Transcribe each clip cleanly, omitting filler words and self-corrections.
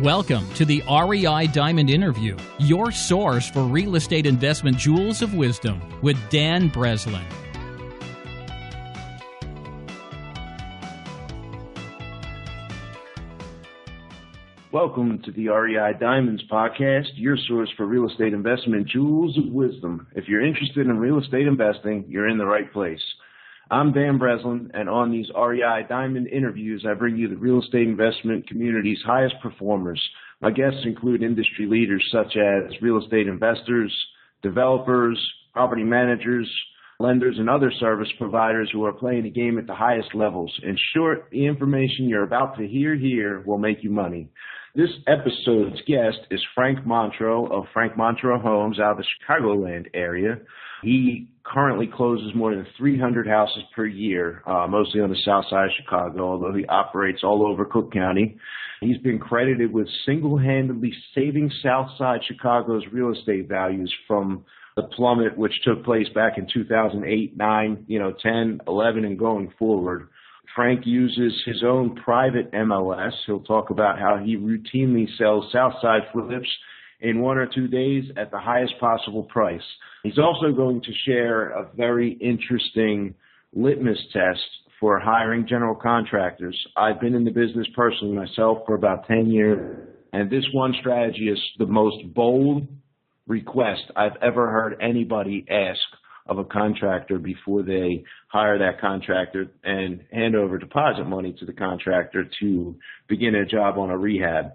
Welcome to the REI Diamond Interview, your source for real estate investment jewels of wisdom with Dan Breslin. Welcome to the REI Diamonds podcast, your source for real estate investment jewels of wisdom. If you're interested in real estate investing, you're in the right place. I'm Dan Breslin, and on these REI Diamond interviews, I bring you the real estate investment community's highest performers. My guests include industry leaders such as real estate investors, developers, property managers, lenders, and other service providers who are playing the game at the highest levels. In short, the information you're about to hear here will make you money. This episode's guest is Frank Montro of Frank Montro Homes out of the Chicagoland area. He currently closes more than 300 houses per year, mostly on the south side of Chicago, although he operates all over Cook County. He's been credited with single-handedly saving south side Chicago's real estate values from the plummet which took place back in 2008, 9, 10, 11, and going forward. Frank uses his own private MLS. He'll talk about how he routinely sells Southside flips in 1 or 2 days at the highest possible price. He's also going to share a very interesting litmus test for hiring general contractors. I've been in the business personally myself for about 10 years, and this one strategy is the most bold request I've ever heard anybody ask of a contractor before they hire that contractor and hand over deposit money to the contractor to begin a job on a rehab.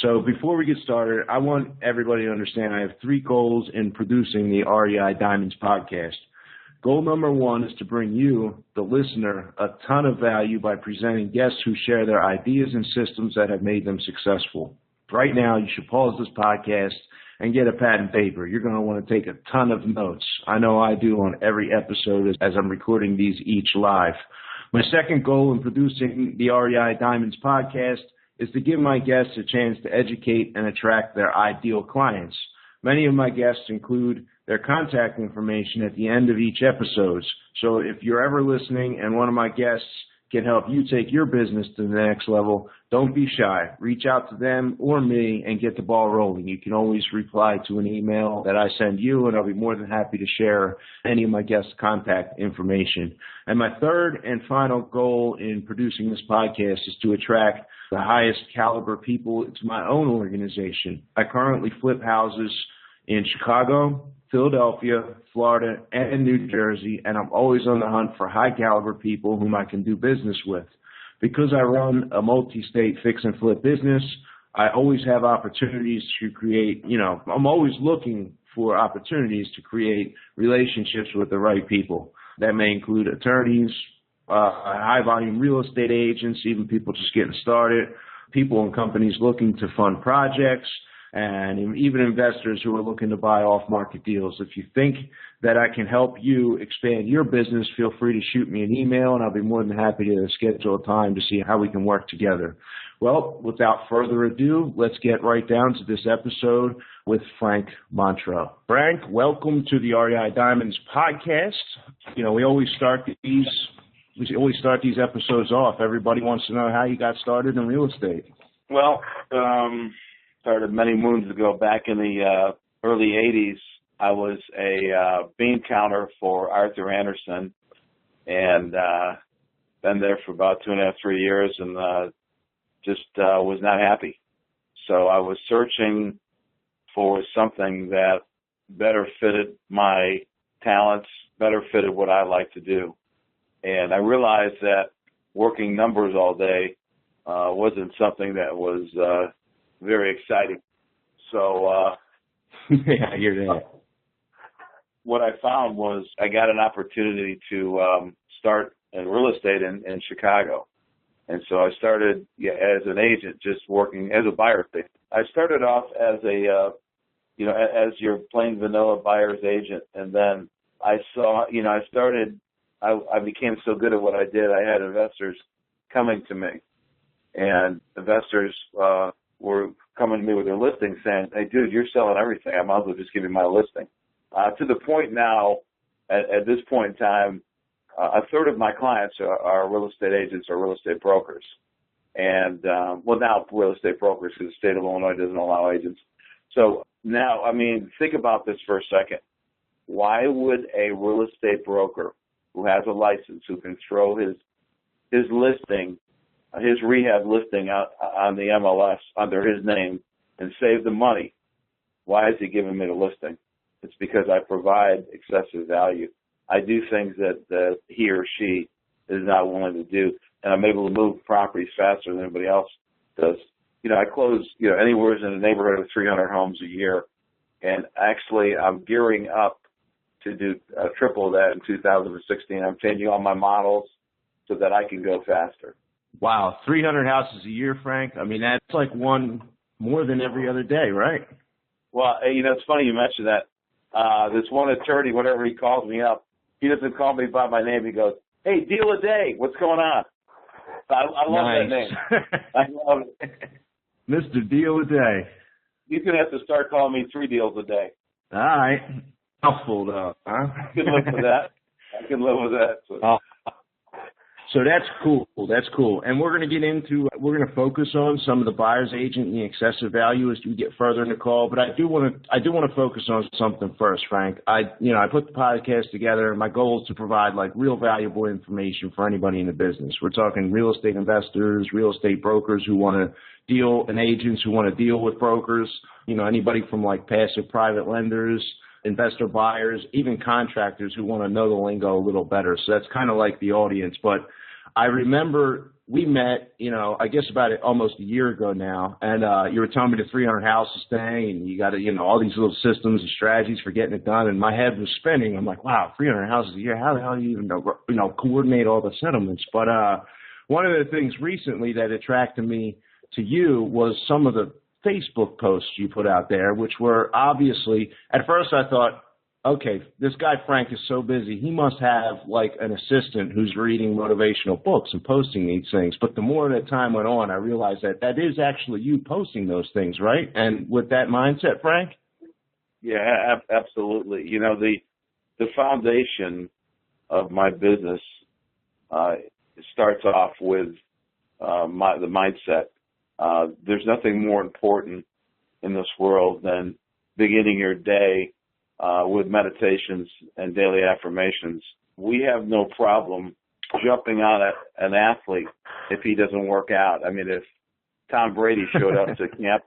So before we get started, I want everybody to understand I have 3 goals in producing the REI Diamonds podcast. Goal number 1 is to bring you, the listener, a ton of value by presenting guests who share their ideas and systems that have made them successful. Right now, you should pause this podcast and get a pad and paper. You're going to want to take a ton of notes. I know I do on every episode as I'm recording these each live. My second goal in producing the REI Diamonds podcast is to give my guests a chance to educate and attract their ideal clients. Many of my guests include their contact information at the end of each episode. So if you're ever listening and one of my guests can help you take your business to the next level, don't be shy. Reach out to them or me and get the ball rolling. You can always reply to an email that I send you, and I'll be more than happy to share any of my guests' contact information. And my third and final goal in producing this podcast is to attract the highest caliber people to my own organization. I currently flip houses in Chicago, Philadelphia, Florida, and New Jersey, and I'm always on the hunt for high-caliber people whom I can do business with. Because I run a multi-state fix and flip business, I always have opportunities to create, I'm always looking for opportunities to create relationships with the right people. That may include attorneys, high-volume real estate agents, even people just getting started, people and companies looking to fund projects, and even investors who are looking to buy off-market deals. If you think that I can help you expand your business, feel free to shoot me an email, and I'll be more than happy to schedule a time to see how we can work together. Well, without further ado, let's get right down to this episode with Frank Montro. Frank, welcome to the REI Diamonds podcast. We always start these episodes off. Everybody wants to know how you got started in real estate. Well, started many moons ago. Back in the early 80s, I was a bean counter for Arthur Anderson, and been there for about 2.5, 3 years, and just was not happy. So I was searching for something that better fitted my talents, better fitted what I like to do. And I realized that working numbers all day wasn't something that was very exciting. So yeah, you're there. What I found was I got an opportunity to start in real estate in Chicago. And so I started as an agent, just working as a buyer. I started off as as your plain vanilla buyer's agent. And then I saw, I became so good at what I did, I had investors coming to me. And investors were coming to me with their listing saying, "Hey, dude, you're selling everything. I might as well just give you my listing." To the point now, at this point in time, a third of my clients are real estate agents or real estate brokers. And, well, now real estate brokers, because the state of Illinois doesn't allow agents. So now, I mean, think about this for a second. Why would a real estate broker who has a license, who can throw his listing, his rehab listing out on the MLS under his name and save the money, why is he giving me the listing? It's because I provide excessive value. I do things that he or she is not willing to do, and I'm able to move properties faster than anybody else does. You know, I close, anywhere in the neighborhood of 300 homes a year, and actually I'm gearing up to do triple that in 2016. I'm changing all my models so that I can go faster. Wow, 300 houses a year, Frank. I mean, that's like one more than every other day, right? Well, it's funny you mentioned that. This one attorney, whenever he calls me up, he doesn't call me by my name. He goes, "Hey, deal a day. What's going on?" I love that name. I love it. Mr. Deal a Day. He's going to have to start calling me 3 deals a day. All right. Mouthful, though, huh? I can live with that. I can live with that. So that's cool. That's cool. And we're going to focus on some of the buyer's agent and the excessive value as we get further in the call. But I do want to focus on something first, Frank. I put the podcast together, and my goal is to provide like real valuable information for anybody in the business. We're talking real estate investors, real estate brokers who want to deal, and agents who want to deal with brokers. Anybody from like passive private lenders, investor buyers, even contractors who want to know the lingo a little better. So that's kind of like the audience. But I remember we met, I guess about almost a year ago now, and you were telling me the 300 houses thing, and you got all these little systems and strategies for getting it done, and my head was spinning. I'm like, wow, 300 houses a year, how the hell do you even coordinate all the settlements? But one of the things recently that attracted me to you was some of the Facebook posts you put out there, which were obviously, at first I thought, okay, this guy Frank is so busy, he must have like an assistant who's reading motivational books and posting these things. But the more that time went on, I realized that is actually you posting those things, right? And with that mindset, Frank? Yeah, absolutely. The foundation of my business starts off with the mindset. There's nothing more important in this world than beginning your day with meditations and daily affirmations. We have no problem jumping on an athlete if he doesn't work out. I mean, if Tom Brady showed up to camp,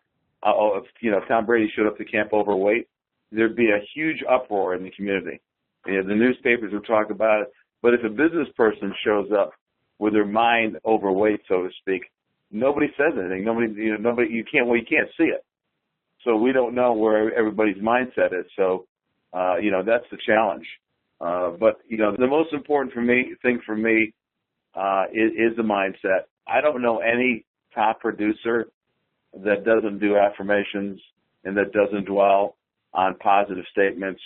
Tom Brady showed up to camp overweight, there'd be a huge uproar in the community. The newspapers would talk about it. But if a business person shows up with their mind overweight, so to speak, nobody says anything. You can't see it. So we don't know where everybody's mindset is. So, that's the challenge. But the most important thing for me is the mindset. I don't know any top producer that doesn't do affirmations and that doesn't dwell on positive statements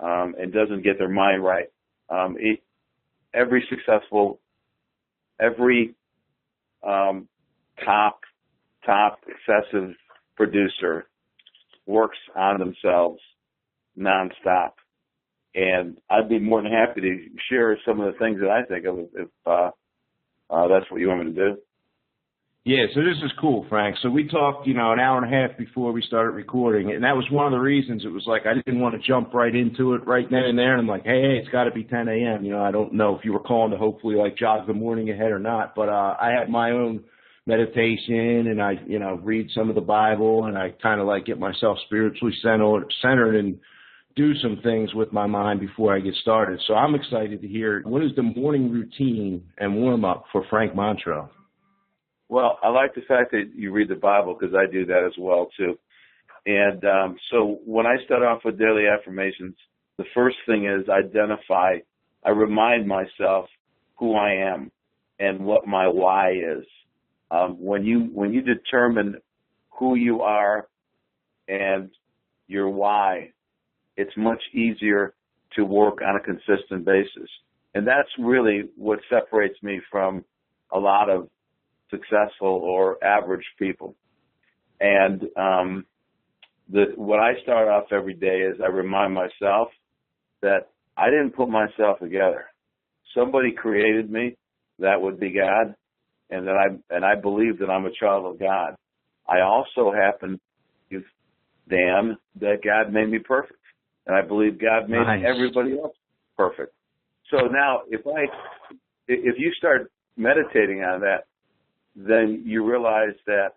and doesn't get their mind right. Every top excessive producer works on themselves nonstop. And I'd be more than happy to share some of the things that I think of if that's what you want me to do. Yeah, so this is cool, Frank. So we talked, an hour and a half before we started recording, and that was one of the reasons. It was like I didn't want to jump right into it right then and there, and I'm like, hey, it's got to be 10 a.m. I don't know if you were calling to hopefully like jog the morning ahead or not, but I had my own meditation, and I, read some of the Bible, and I kind of like get myself spiritually centered and do some things with my mind before I get started. So I'm excited to hear, what is the morning routine and warm-up for Frank Montro? Well, I like the fact that you read the Bible because I do that as well, too. And so when I start off with daily affirmations, the first thing is I remind myself who I am and what my why is. When you determine who you are and your why, it's much easier to work on a consistent basis. And that's really what separates me from a lot of successful or average people. And what I start off every day is I remind myself that I didn't put myself together. Somebody created me, that would be God, and I believe that I'm a child of God. I also happen to, Dan, that God made me perfect, and I believe God made everybody else perfect. So now, if you start meditating on that, then you realize that,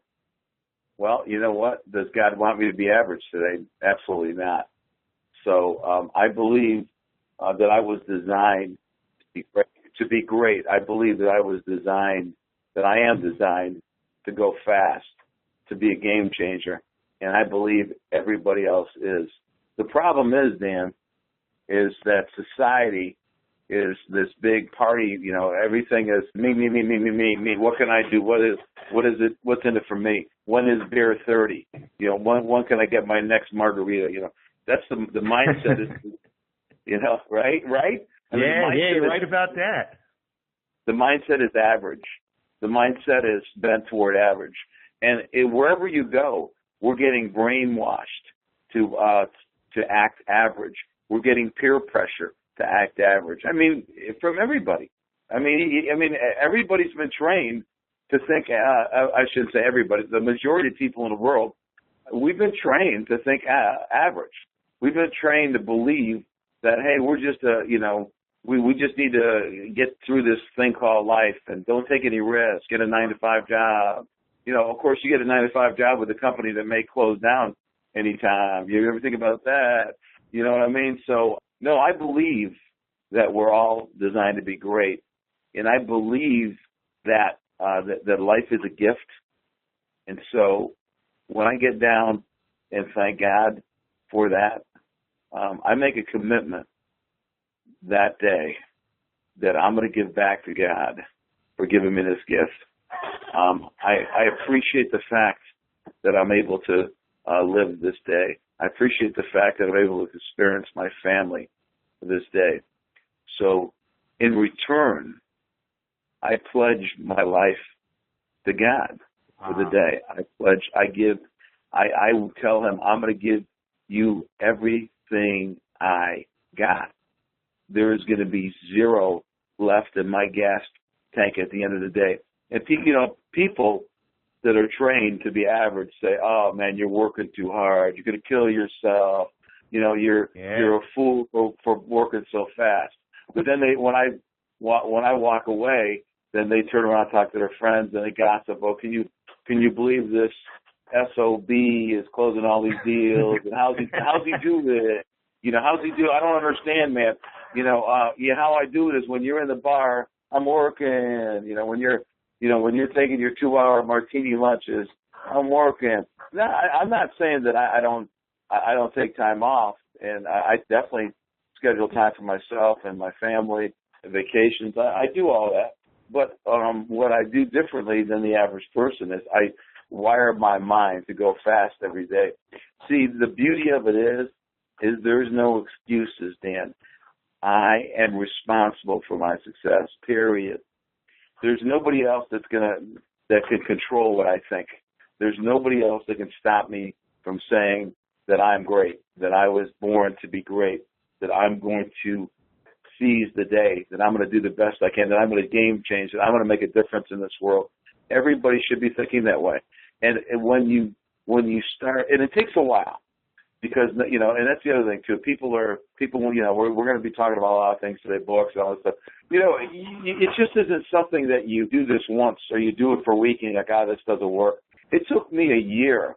well, you know what? Does God want me to be average today? Absolutely not. So I believe that I was designed to be great. I believe that I am designed to go fast, to be a game changer, and I believe everybody else is. The problem is, Dan, is that society is this big party, everything is me. What can I do? What is it? What's in it for me? When is beer 30? When can I get my next margarita? That's the mindset is, right? I mean, you're right about that. The mindset is average. The mindset is bent toward average. And wherever you go, we're getting brainwashed to act average. We're getting peer pressure to act average. I mean, from everybody. I mean, everybody's been trained to think. I shouldn't say everybody. The majority of people in the world, we've been trained to think average. We've been trained to believe that, hey, we're just we just need to get through this thing called life and don't take any risks. Get a 9-to-5 job. Of course, you get a 9-to-5 job with a company that may close down anytime. You ever think about that? You know what I mean? So, no, I believe that we're all designed to be great, and I believe that that life is a gift. And so, when I get down and thank God for that, I make a commitment that day that I'm going to give back to God for giving me this gift. I appreciate the fact that I'm able to live this day. I appreciate the fact that I'm able to experience my family this day. So, in return, I pledge my life to God for the day. I will tell him, I'm going to give you everything I got. There is going to be zero left in my gas tank at the end of the day. And people that are trained to be average say, "Oh man, you're working too hard. You're going to kill yourself. You're a fool for working so fast." But then when I walk away, then they turn around and talk to their friends and they gossip. "Oh, can you believe this SOB is closing all these deals? And how's he do it? How's he do? I don't understand, man. How I do it is when you're in the bar, I'm working. When you're taking your 2-hour martini lunches, I'm working." No, I'm not saying that I don't take time off, and I definitely schedule time for myself and my family and vacations. I do all that. But what I do differently than the average person is I wire my mind to go fast every day. See, the beauty of it is there's no excuses, Dan. I am responsible for my success, period. There's nobody else that can control what I think. There's nobody else that can stop me from saying that I'm great, that I was born to be great, that I'm going to seize the day, that I'm going to do the best I can, that I'm going to game change, that I'm going to make a difference in this world. Everybody should be thinking that way. And when you start, and it takes a while, because and that's the other thing too. People we're going to be talking about a lot of things today, books and all this stuff. It just isn't something that you do this once or you do it for a week and you're like, "Ah, this doesn't work." It took me a year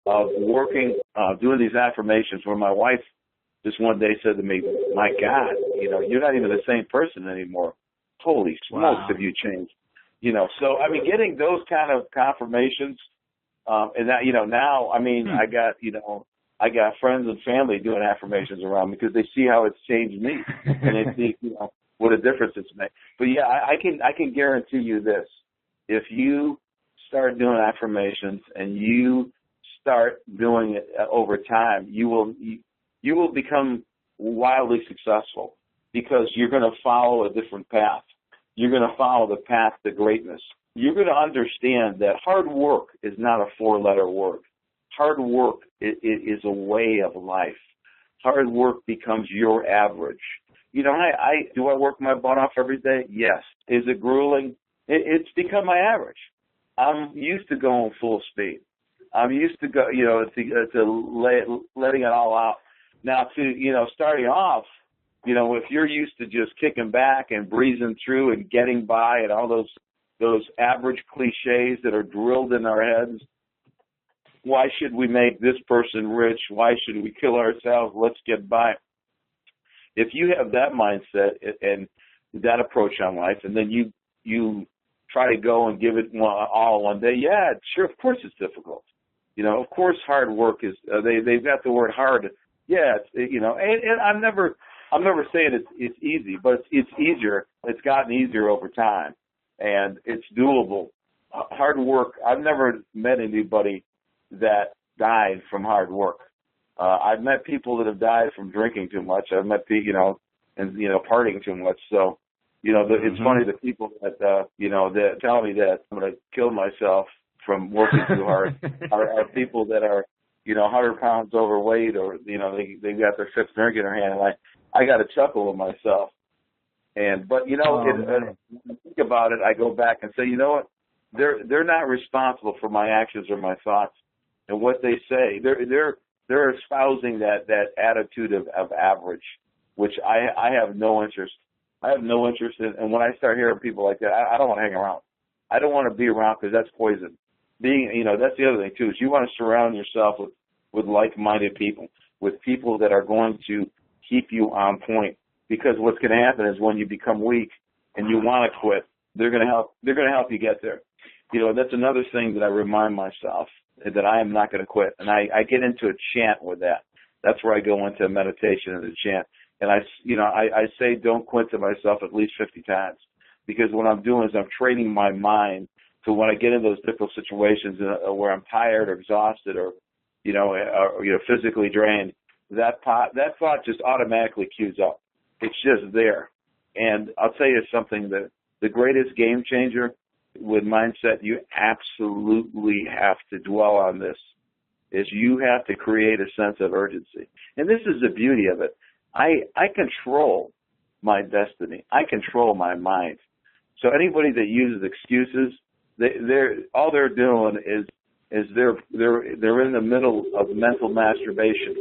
of working, doing these affirmations, where my wife just one day said to me, "My God, you're not even the same person anymore. Holy smokes, have you changed?" So I mean, getting those kind of confirmations, and that now, I mean, I got friends and family doing affirmations around me because they see how it's changed me, and they see what a difference it's made. But yeah, I can guarantee you this: if you start doing affirmations and you start doing it over time, you will become wildly successful, because you're going to follow a different path. You're going to follow the path to greatness. You're going to understand that hard work is not a 4-letter word. Hard work is a way of life. Hard work becomes your average. Do I work my butt off every day? Yes. Is it grueling? It's become my average. I'm used to going full speed. I'm used to letting it all out. Now, starting off, if you're used to just kicking back and breezing through and getting by and all those average cliches that are drilled in our heads, why should we make this person rich? Why should we kill ourselves? Let's get by. If you have that mindset and that approach on life, and then you try to go and give it all one day, yeah, sure, of course it's difficult. Of course hard work is. They've got the word hard. Yeah, and I'm never saying it's easy, but it's easier. It's gotten easier over time, and it's doable. Hard work. I've never met anybody that died from hard work. I've met people that have died from drinking too much. I've met people, and partying too much. So, it's funny the people that that tell me that I'm going to kill myself from working too hard are people that are 100 pounds overweight, or they got their fifth drink in their hand. And I got to chuckle with myself. But when I think about it, I go back and say, you know what? They're not responsible for my actions or my thoughts and what they say. They're espousing that attitude of average, which I have no interest. I have no interest in. And when I start hearing people like that, I don't want to hang around. I don't want to be around because that's poison. That's the other thing too, is you want to surround yourself with like-minded people, with people that are going to keep you on point. Because what's going to happen is when you become weak and you want to quit, they're going to help you get there. That's another thing that I remind myself, that I am not going to quit. And I get into a chant with that. That's where I go into meditation and a chant. And I say don't quit to myself at least 50 times. Because what I'm doing is I'm training my mind to when I get in those difficult situations where I'm tired or exhausted or physically drained, that thought just automatically cues up. It's just there. And I'll tell you something, that the greatest game changer with mindset, you absolutely have to dwell on this, is you have to create a sense of urgency. And this is the beauty of it. I control my destiny. I control my mind. So anybody that uses excuses, all they're doing is they're in the middle of mental masturbation.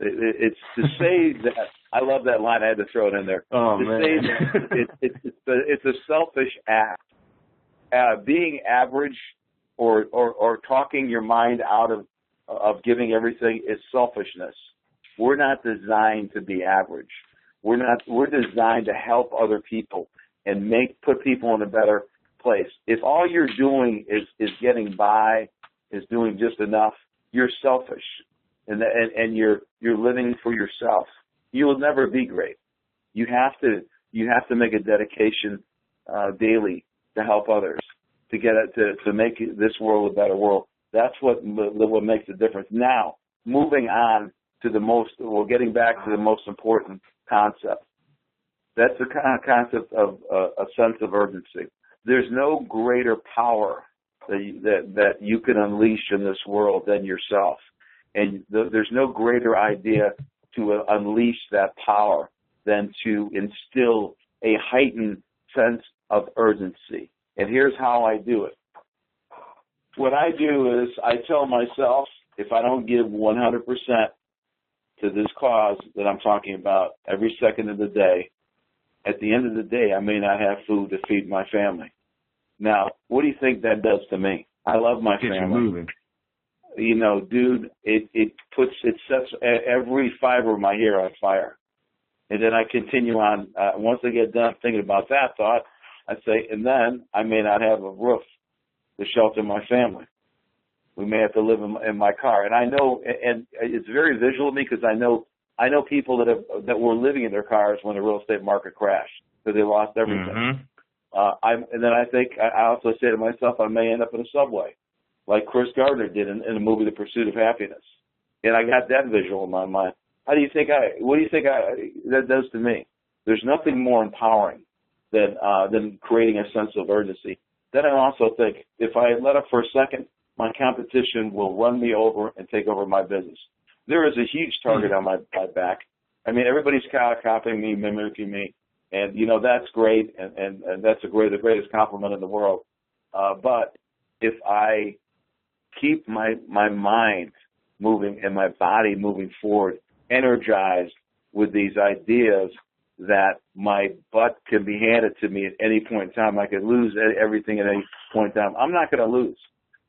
It's to say that, I love that line, I had to throw it in there. Oh, to man. say that it's a selfish act. Being average or talking your mind out of giving everything is selfishness. We're not designed to be average. We're designed to help other people and put people in a better place. If all you're doing is getting by, is doing just enough, you're selfish, and you're living for yourself. You will never be great. You have to make a dedication daily to help others, to get it to make this world a better world. That's what makes a difference. Now, moving on to getting back to the most important concept. That's the concept of a sense of urgency. There's no greater power that you can unleash in this world than yourself. And there's no greater idea to unleash that power than to instill a heightened sense of urgency. And here's how I do it. What I do is I tell myself, if I don't give 100% to this cause that I'm talking about every second of the day, at the end of the day, I may not have food to feed my family. Now, what do you think that does to me? I love my family. Gets you moving. Dude, it sets every fiber of my hair on fire. And then I continue on. Once I get done thinking about that thought, I say, and then I may not have a roof to shelter my family. We may have to live in my car. And I know, and it's very visual to me because I know people that were living in their cars when the real estate market crashed because they lost everything. Mm-hmm. And then I also say to myself, I may end up in a subway, like Chris Gardner did in the movie The Pursuit of Happiness. And I got that visual in my mind. What do you think that does to me? There's nothing more empowering than creating a sense of urgency. Then I also think, if I let up for a second, my competition will run me over and take over my business. There is a huge target on my back. I mean, everybody's copying me, mimicking me, And, that's great, and that's the greatest compliment in the world. But if I keep my mind moving and my body moving forward, energized with these ideas that my butt can be handed to me at any point in time, I could lose everything at any point in time, I'm not going to lose.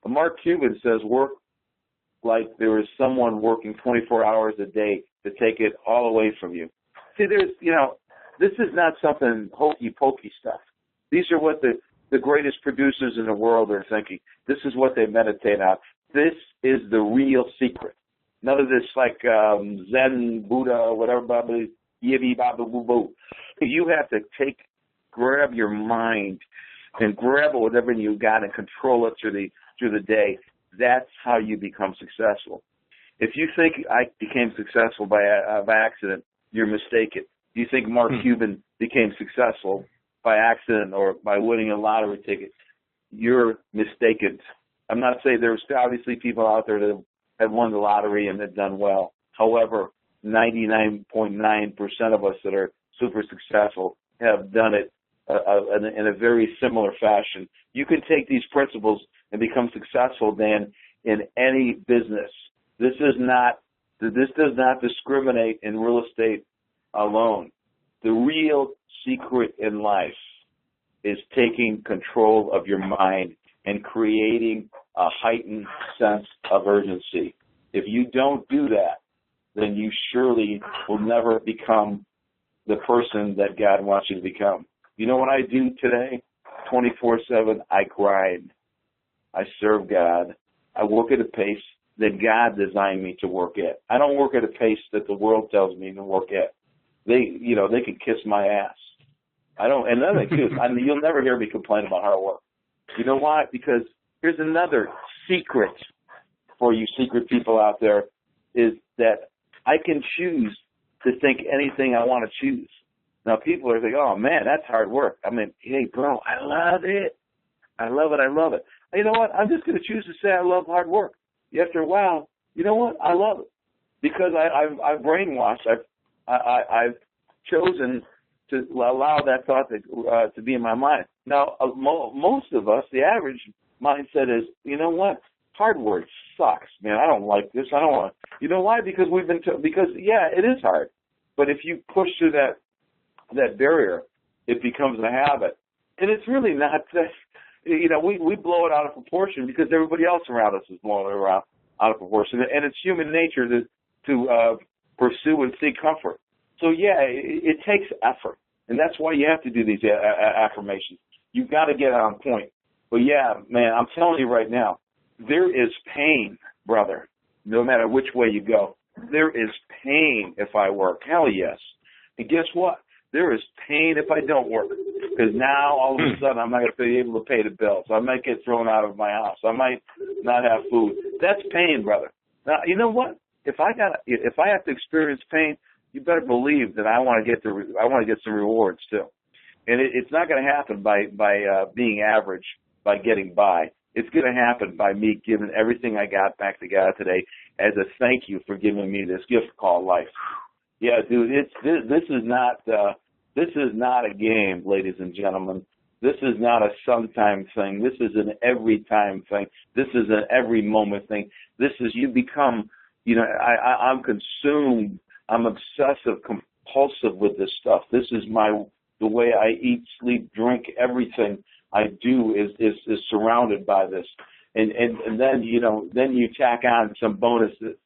Mark Cuban says work like there is someone working 24 hours a day to take it all away from you. See, this is not something hokey-pokey stuff. These are what the greatest producers in the world are thinking. This is what they meditate on. This is the real secret. None of this like Zen, Buddha, whatever, yibby, baba, boo, boo. You have to grab your mind and grab whatever you got and control it through the day. That's how you become successful. If you think I became successful by accident, you're mistaken. You think Mark Cuban became successful by accident or by winning a lottery ticket, you're mistaken. I'm not saying there's obviously people out there that have won the lottery and have done well. However, 99.9% of us that are super successful have done it in a very similar fashion. You can take these principles and become successful, Dan, in any business. This does not discriminate in real estate alone. The real secret in life is taking control of your mind and creating a heightened sense of urgency. If you don't do that, then you surely will never become the person that God wants you to become. You know what I do today? 24/7, I grind. I serve God. I work at a pace that God designed me to work at. I don't work at a pace that the world tells me to work at. They can kiss my ass. I don't, and another thing too, you'll never hear me complain about hard work. You know why? Because here's another secret for you secret people out there, is that I can choose to think anything I want to choose. Now people are thinking, oh man, that's hard work. I mean, hey bro, I love it. I love it. I love it. You know what? I'm just going to choose to say I love hard work. After a while, you know what? I love it because I've brainwashed. I've chosen to allow that thought to be in my mind. Now, most of us, the average mindset is, you know what? Hard work sucks, man. I don't like this. I don't want. You know why? Because yeah, it is hard. But if you push through that barrier, it becomes a habit, and it's really not that. We blow it out of proportion because everybody else around us is blowing it out of proportion, and it's human nature to pursue and seek comfort. So yeah, it takes effort, and that's why you have to do these affirmations. You've got to get on point. But yeah, man, I'm telling you right now, there is pain, brother. No matter which way you go, there is pain if I work. Hell yes. And guess what? There is pain if I don't work, because now all of a sudden I'm not going to be able to pay the bills. I might get thrown out of my house. I might not have food. That's pain, brother. Now, you know what? If I have to experience pain, you better believe that I want to get some rewards too. And it's not going to happen by being average, by getting by. It's going to happen by me giving everything I got back to God today as a thank you for giving me this gift called life. Yeah, dude, this is not a game, ladies and gentlemen. This is not a sometime thing. This is an every time thing. This is an every moment thing. This is, you become, I'm consumed. I'm obsessive, compulsive with this stuff. This is the way I eat, sleep, drink, everything I do is surrounded by this. And then, then you tack on some bonuses.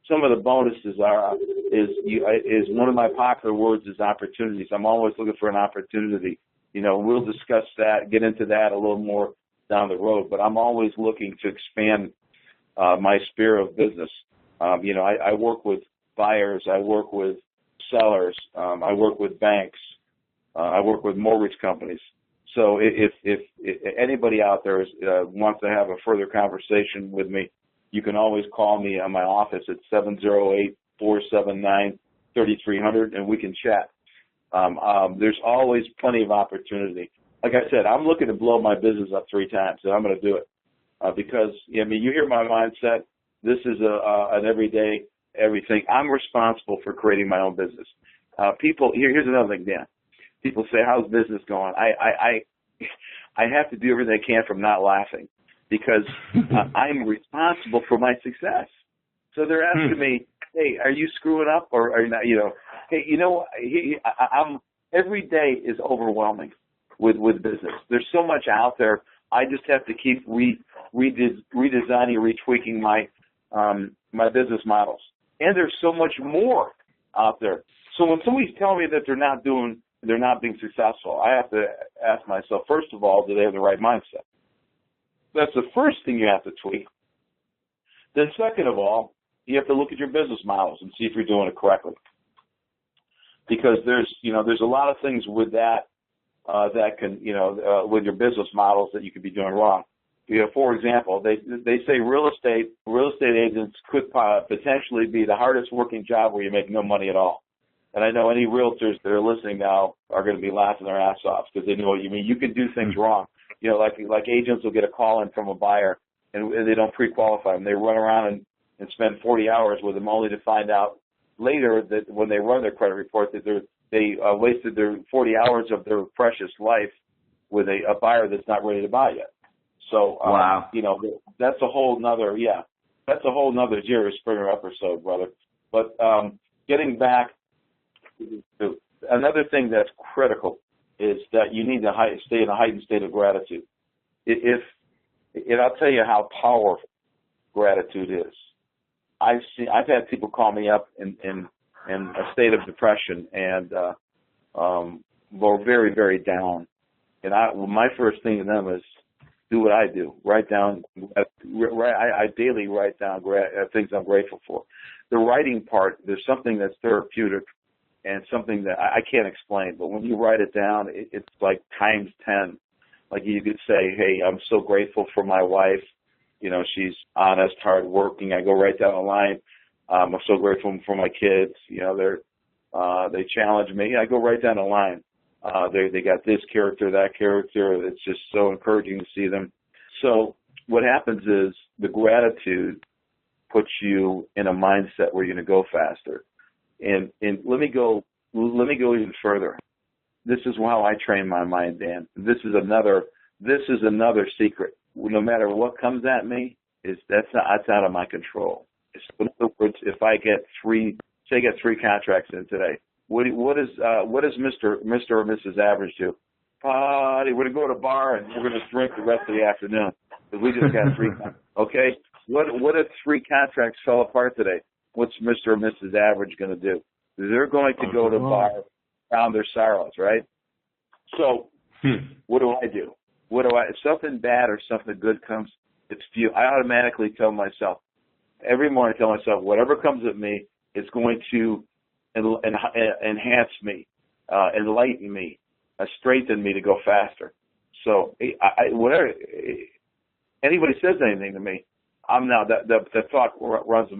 Some of the bonuses is one of my popular words is opportunities. I'm always looking for an opportunity. We'll discuss that, get into that a little more down the road, but I'm always looking to expand my sphere of business. I work with buyers, I work with sellers, I work with banks, I work with mortgage companies. So if anybody out there wants to have a further conversation with me, you can always call me on my office at 708-479-3300, and we can chat. There's always plenty of opportunity. Like I said, I'm looking to blow my business up 3 times, and I'm going to do it because, you hear my mindset. This is an everyday everything. I'm responsible for creating my own business. Here's another thing, Dan. people say, "How's business going?" I have to do everything I can from not laughing, because I'm responsible for my success. So they're asking me, "Hey, are you screwing up, or are you not?" Hey, I'm every day is overwhelming with business. There's so much out there. I just have to keep redesigning, retweaking my business models. And there's so much more out there. So when somebody's telling me that they're not being successful, I have to ask myself, first of all, do they have the right mindset? That's the first thing you have to tweak. Then second of all, you have to look at your business models and see if you're doing it correctly. Because there's a lot of things with that can, with your business models that you could be doing wrong. For example, they say real estate agents could potentially be the hardest working job where you make no money at all. And I know any realtors that are listening now are going to be laughing their ass off, because they know what you mean. You can do things wrong. Like agents will get a call in from a buyer and they don't pre-qualify them. They run around and spend 40 hours with them, only to find out later that when they run their credit report that they wasted their 40 hours of their precious life with a buyer that's not ready to buy yet. So, wow. That's a whole nother Jerry Springer episode, brother. But getting back to another thing that's critical is that you need to stay in a heightened state of gratitude. And I'll tell you how powerful gratitude is. I've had people call me up in a state of depression and were very, very down. And my first thing to them is do what I do. Write down. I daily write down things I'm grateful for. The writing part, there's something that's therapeutic and something that I can't explain. But when you write it down, it's like times 10. Like you could say, "Hey, I'm so grateful for my wife. She's honest, hardworking." I go right down the line. I'm so grateful for my kids. They challenge me. I go right down the line. They got this character, that character. It's just so encouraging to see them. So what happens is the gratitude puts you in a mindset where you're going to go faster. And let me go even further. This is how I train my mind, Dan. This is another secret. No matter what comes at me, that's out of my control. In other words, if I get three contracts in today, what does Mr. or Mrs. Average do? Party. We're going to go to a bar and we're going to drink the rest of the afternoon because we just got 3. Okay. What if 3 contracts fell apart today? What's Mr. or Mrs. Average going to do? They're going to go to a bar, pound their sorrows, right? So what do? If something bad or something good comes, it's few. I automatically tell myself, every morning I tell myself, whatever comes at me, it's going to enhance me, enlighten me, strengthen me to go faster. So whatever anybody says anything to me, I'm now the thought runs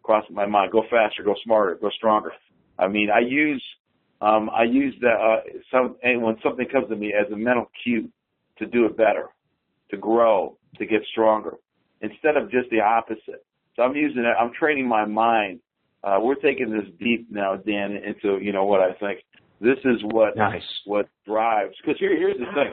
across my mind: go faster, go smarter, go stronger. I mean, I use when something comes to me as a mental cue to do it better, to grow, to get stronger, instead of just the opposite. So I'm training my mind. We're taking this deep now, Dan, into what I think. This is what drives. Because here's the thing: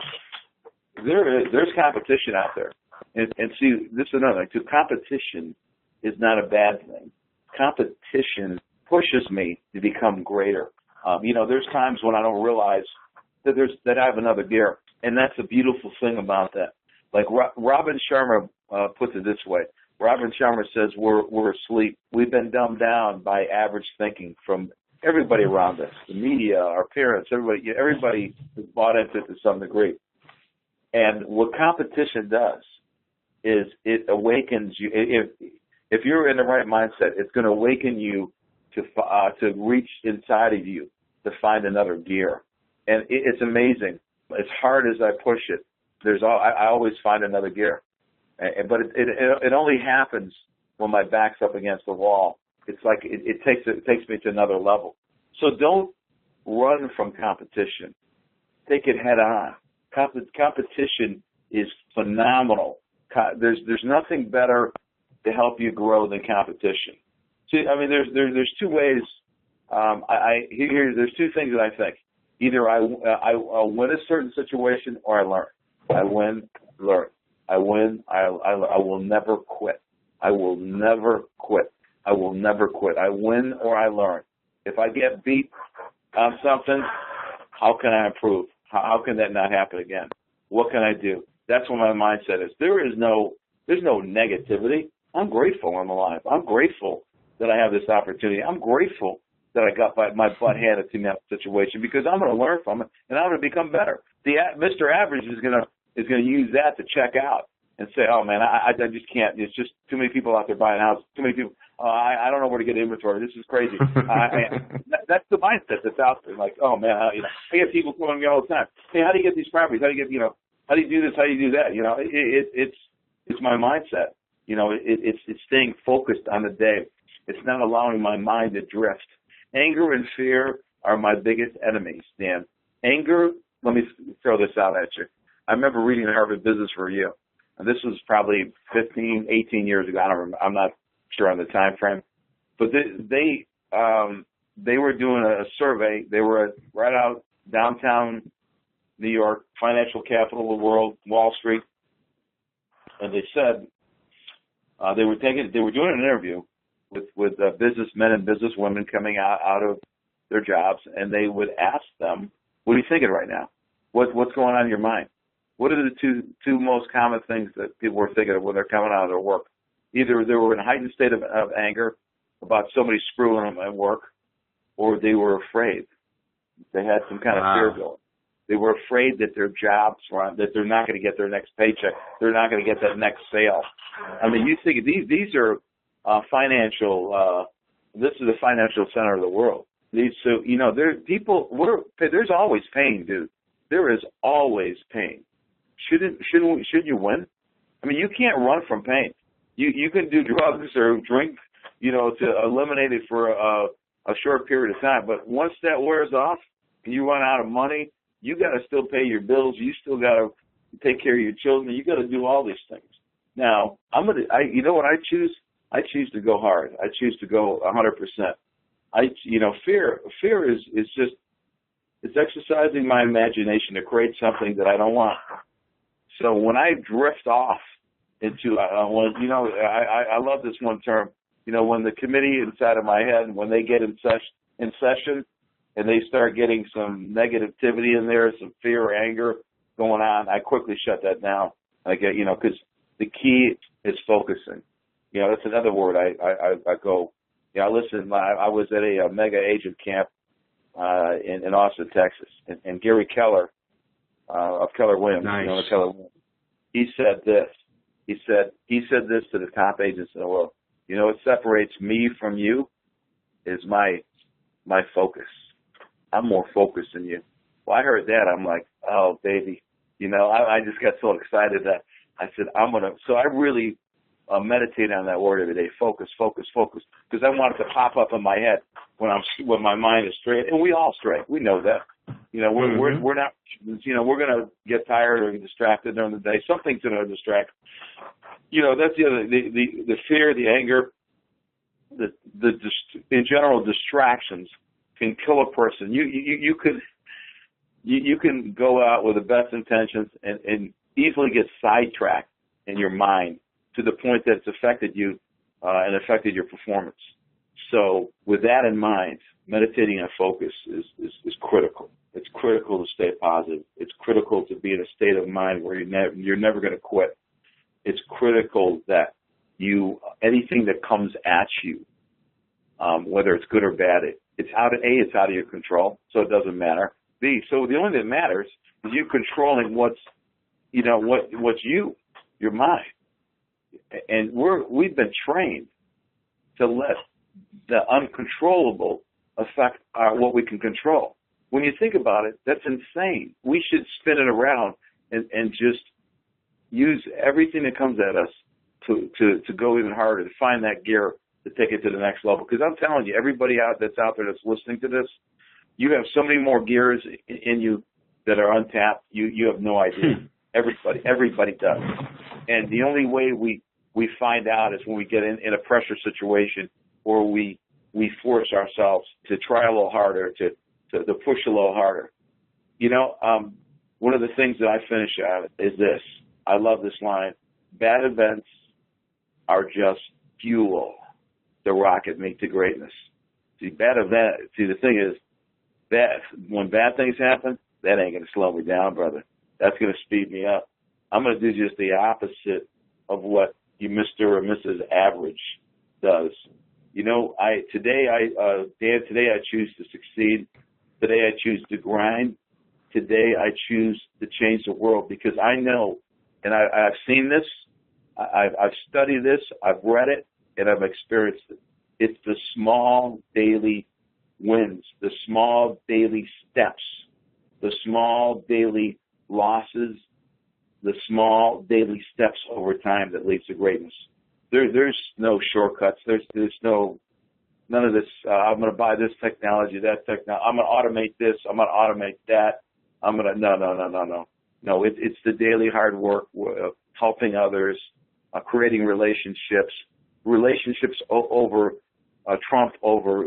there's competition out there, and see, this is another thing too. Competition is not a bad thing. Competition pushes me to become greater. There's times when I don't realize that I have another gear, and that's a beautiful thing about that. Like Robin Sharma puts it this way. Robin Sharma says we're asleep. We've been dumbed down by average thinking from everybody around us, the media, our parents, everybody has bought into it to some degree. And what competition does is it awakens you. If you're in the right mindset, it's going to awaken you to reach inside of you to find another gear. And it's amazing. As hard as I push it, I always find another gear. But it only happens when my back's up against the wall. It's like it takes me to another level. So don't run from competition. Take it head on. Competition is phenomenal. There's nothing better to help you grow than competition. See, I mean, there's 2 ways. There's 2 things that I think. Either I'll win a certain situation or I learn. I win, learn. I win, I will never quit. I will never quit. I will never quit. I win or I learn. If I get beat on something, how can I improve? How can that not happen again? What can I do? That's what my mindset is. There's no negativity. I'm grateful I'm alive. I'm grateful that I have this opportunity. I'm grateful that I got my butt handed to me in that situation because I'm going to learn from it and I'm going to become better. Mr. Average is going to use that to check out and say, oh man, I just can't. It's just too many people out there buying houses. Too many people. I don't know where to get inventory. This is crazy. That's the mindset that's out there. Like, oh man, I get people calling me all the time. Hey, how do you get these properties? How do you get, how do you do this? How do you do that? It's my mindset. It's staying focused on the day. It's not allowing my mind to drift. Anger and fear are my biggest enemies, Dan. Anger, let me throw this out at you. I remember reading the Harvard Business Review, and this was probably 15, 18 years ago. I don't remember. I'm not sure on the time frame. But they were doing a survey. They were right out downtown New York, financial capital of the world, Wall Street, and they said they were doing an interview with businessmen and businesswomen coming out of their jobs, and they would ask them, what are you thinking right now? What's going on in your mind? What are the two most common things that people were thinking of when they're coming out of their work? Either they were in a heightened state of anger about somebody screwing them at work, or they were afraid. They had some kind of fear going. They were afraid that their jobs that they're not going to get their next paycheck. They're not going to get that next sale. I mean, you think these are financial. This is the financial center of the world. There's always pain, dude. There is always pain. Shouldn't you win? I mean, you can't run from pain. You can do drugs or drink, to eliminate it for a short period of time. But once that wears off and you run out of money, you got to still pay your bills. You still got to take care of your children. You got to do all these things. Now, you know what I choose? I choose to go hard. I choose to go 100%. Fear is just, it's exercising my imagination to create something that I don't want. So when I drift off into, I love this one term, when the committee inside of my head, when they get in session and they start getting some negativity in there, some fear or anger going on, I quickly shut that down. I get, because the key is focusing. That's another word I go. Listen, I was at a mega agent camp in Austin, Texas, and Gary Keller of Keller Williams, nice. Keller Williams, he said this. He said this to the top agents in the world. What separates me from you is my focus. I'm more focused than you. Well, I heard that. I'm like, oh, baby. I just got so excited that I said, so I really meditate on that word every day. Focus, focus, focus. Because I want it to pop up in my head when my mind is straight. And we all stray. We know that. We're not, we're going to get tired or distracted during the day. Something's going to distract. That's the other, the fear, the anger, in general, distractions can kill a person. You can go out with the best intentions and easily get sidetracked in your mind to the point that it's affected you and affected your performance. So with that in mind, meditating on focus is critical. It's critical to stay positive. It's critical to be in a state of mind where you're never going to quit. It's critical that anything that comes at you, whether it's good or bad, it's out of your control, so it doesn't matter. B, so the only thing that matters is you controlling what's your mind. And we've been trained to let the uncontrollable affect what we can control. When you think about it, that's insane. We should spin it around and just use everything that comes at us to go even harder, to find that gear to take it to the next level. Because I'm telling you, everybody that's out there that's listening to this, you have so many more gears in you that are untapped. You have no idea. Everybody does. And the only way we find out is when we get in a pressure situation, or we force ourselves to try a little harder, to push a little harder. One of the things that I finish at is this. I love this line. Bad events are just fuel to rocket me to greatness. See, the thing is, when bad things happen, that ain't going to slow me down, brother. That's going to speed me up. I'm going to do just the opposite of what you Mr. or Mrs. Average does. Today I choose to succeed. Today I choose to grind. Today I choose to change the world because I know, and I've seen this, I've studied this, I've read it, and I've experienced it. It's the small daily wins, the small daily steps, the small daily losses, the small daily steps over time that leads to greatness. There's no shortcuts. There's none of this. I'm going to buy this technology, that technology. I'm going to automate this. I'm going to automate that. No. It's the daily hard work, helping others, creating relationships. Relationships trump over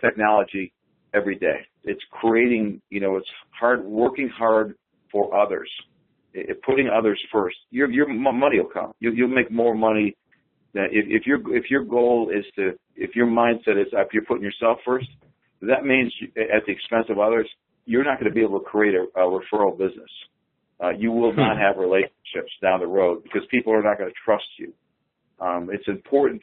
technology every day. It's creating. It's working hard for others, putting others first. Your money will come. You'll make more money. If your goal is if your mindset is if you're putting yourself first, that means at the expense of others, you're not going to be able to create a referral business. You will not have relationships down the road because people are not going to trust you. It's important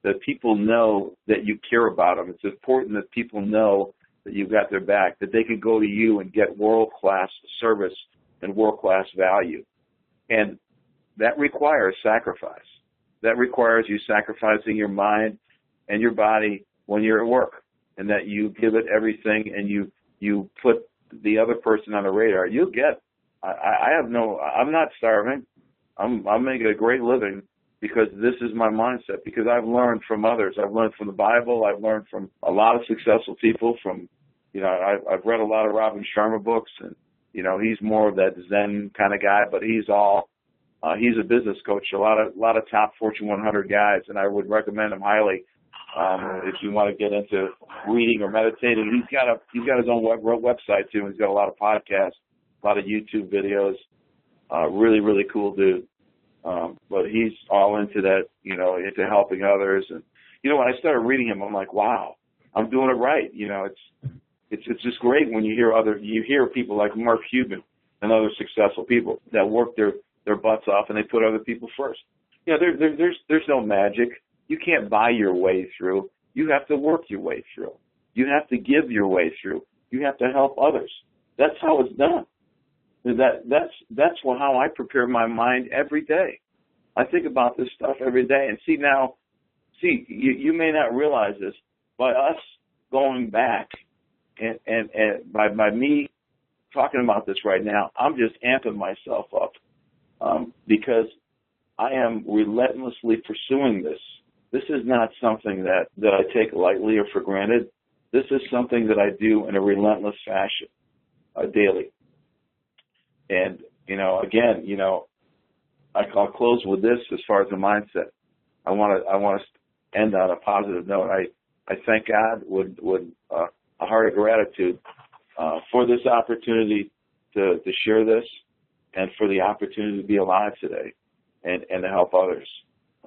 that people know that you care about them. It's important that people know that you've got their back, that they can go to you and get world-class service and world-class value. And that requires sacrifice. That requires you sacrificing your mind and your body when you're at work, and that you give it everything and you put the other person on the radar. You'll get. I'm not starving. I'm making a great living because this is my mindset, because I've learned from others. I've learned from the Bible. I've learned from a lot of successful people. I've read a lot of Robin Sharma books, and he's more of that Zen kind of guy, but he's a business coach, a lot of top Fortune 100 guys, and I would recommend him highly if you want to get into reading or meditating. He's got his own website too. He's got a lot of podcasts, a lot of YouTube videos. Really, really cool dude. But he's all into that, into helping others. And when I started reading him, I'm like, wow, I'm doing it right. It's just great when you hear people like Mark Cuban and other successful people that work their butts off and they put other people first. There's no magic. You can't buy your way through. You have to work your way through. You have to give your way through. You have to help others. That's how it's done. That's how I prepare my mind every day. I think about this stuff every day. And you may not realize this, by us going back and by me talking about this right now, I'm just amping myself up because I am relentlessly pursuing this. This is not something that I take lightly or for granted. This is something that I do in a relentless fashion daily. And, again, I'll close with this as far as the mindset. I want to end on a positive note. I thank God with a heart of gratitude for this opportunity to share this and for the opportunity to be alive today and to help others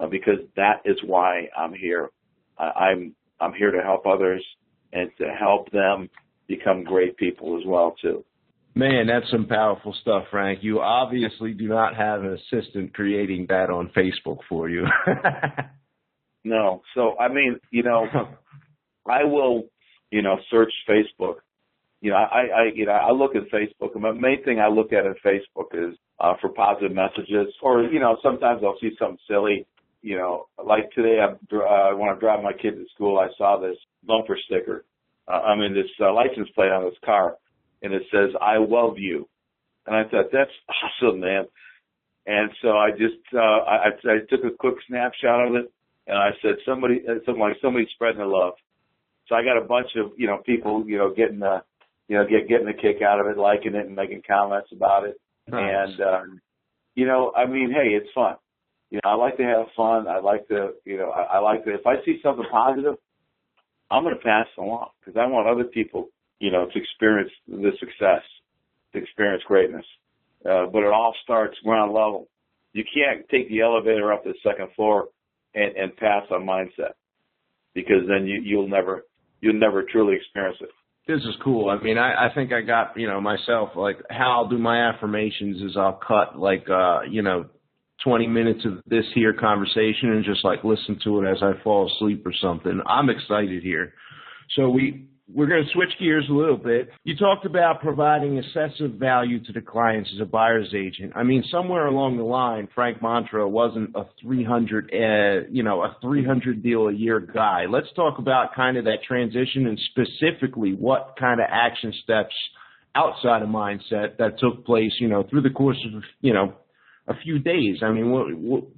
because that is why I'm here. I'm here to help others and to help them become great people as well, too. Man, that's some powerful stuff, Frank. You obviously do not have an assistant creating that on Facebook for you. No. So, I will, search Facebook. I look at Facebook, and the main thing I look at in Facebook is for positive messages, or, sometimes I'll see something silly. Like today, when I drive my kid to school, I saw this bumper sticker. This license plate on this car. And it says, "I love you." And I thought, that's awesome, man. And so I just, I took a quick snapshot of it, and I said, somebody spreading the love. So I got a bunch of, people, getting a kick out of it, liking it and making comments about it. Nice. And, hey, it's fun. I like to have fun. I like to, if I see something positive, I'm going to pass it along because I want other people to experience the success to experience greatness. But it all starts ground level. You can't take the elevator up to the second floor and pass on mindset, because then you'll never truly experience it. This is cool. I mean, I think I got, myself, like, how I'll do my affirmations is I'll cut, 20 minutes of this here conversation and just, listen to it as I fall asleep or something. I'm excited here. So we're going to switch gears a little bit. You talked about providing excessive value to the clients as a buyer's agent. I mean, somewhere along the line, Frank Montro wasn't a 300 deal a year guy. Let's talk about kind of that transition and specifically what kind of action steps outside of mindset that took place, through the course of, a few days. I mean,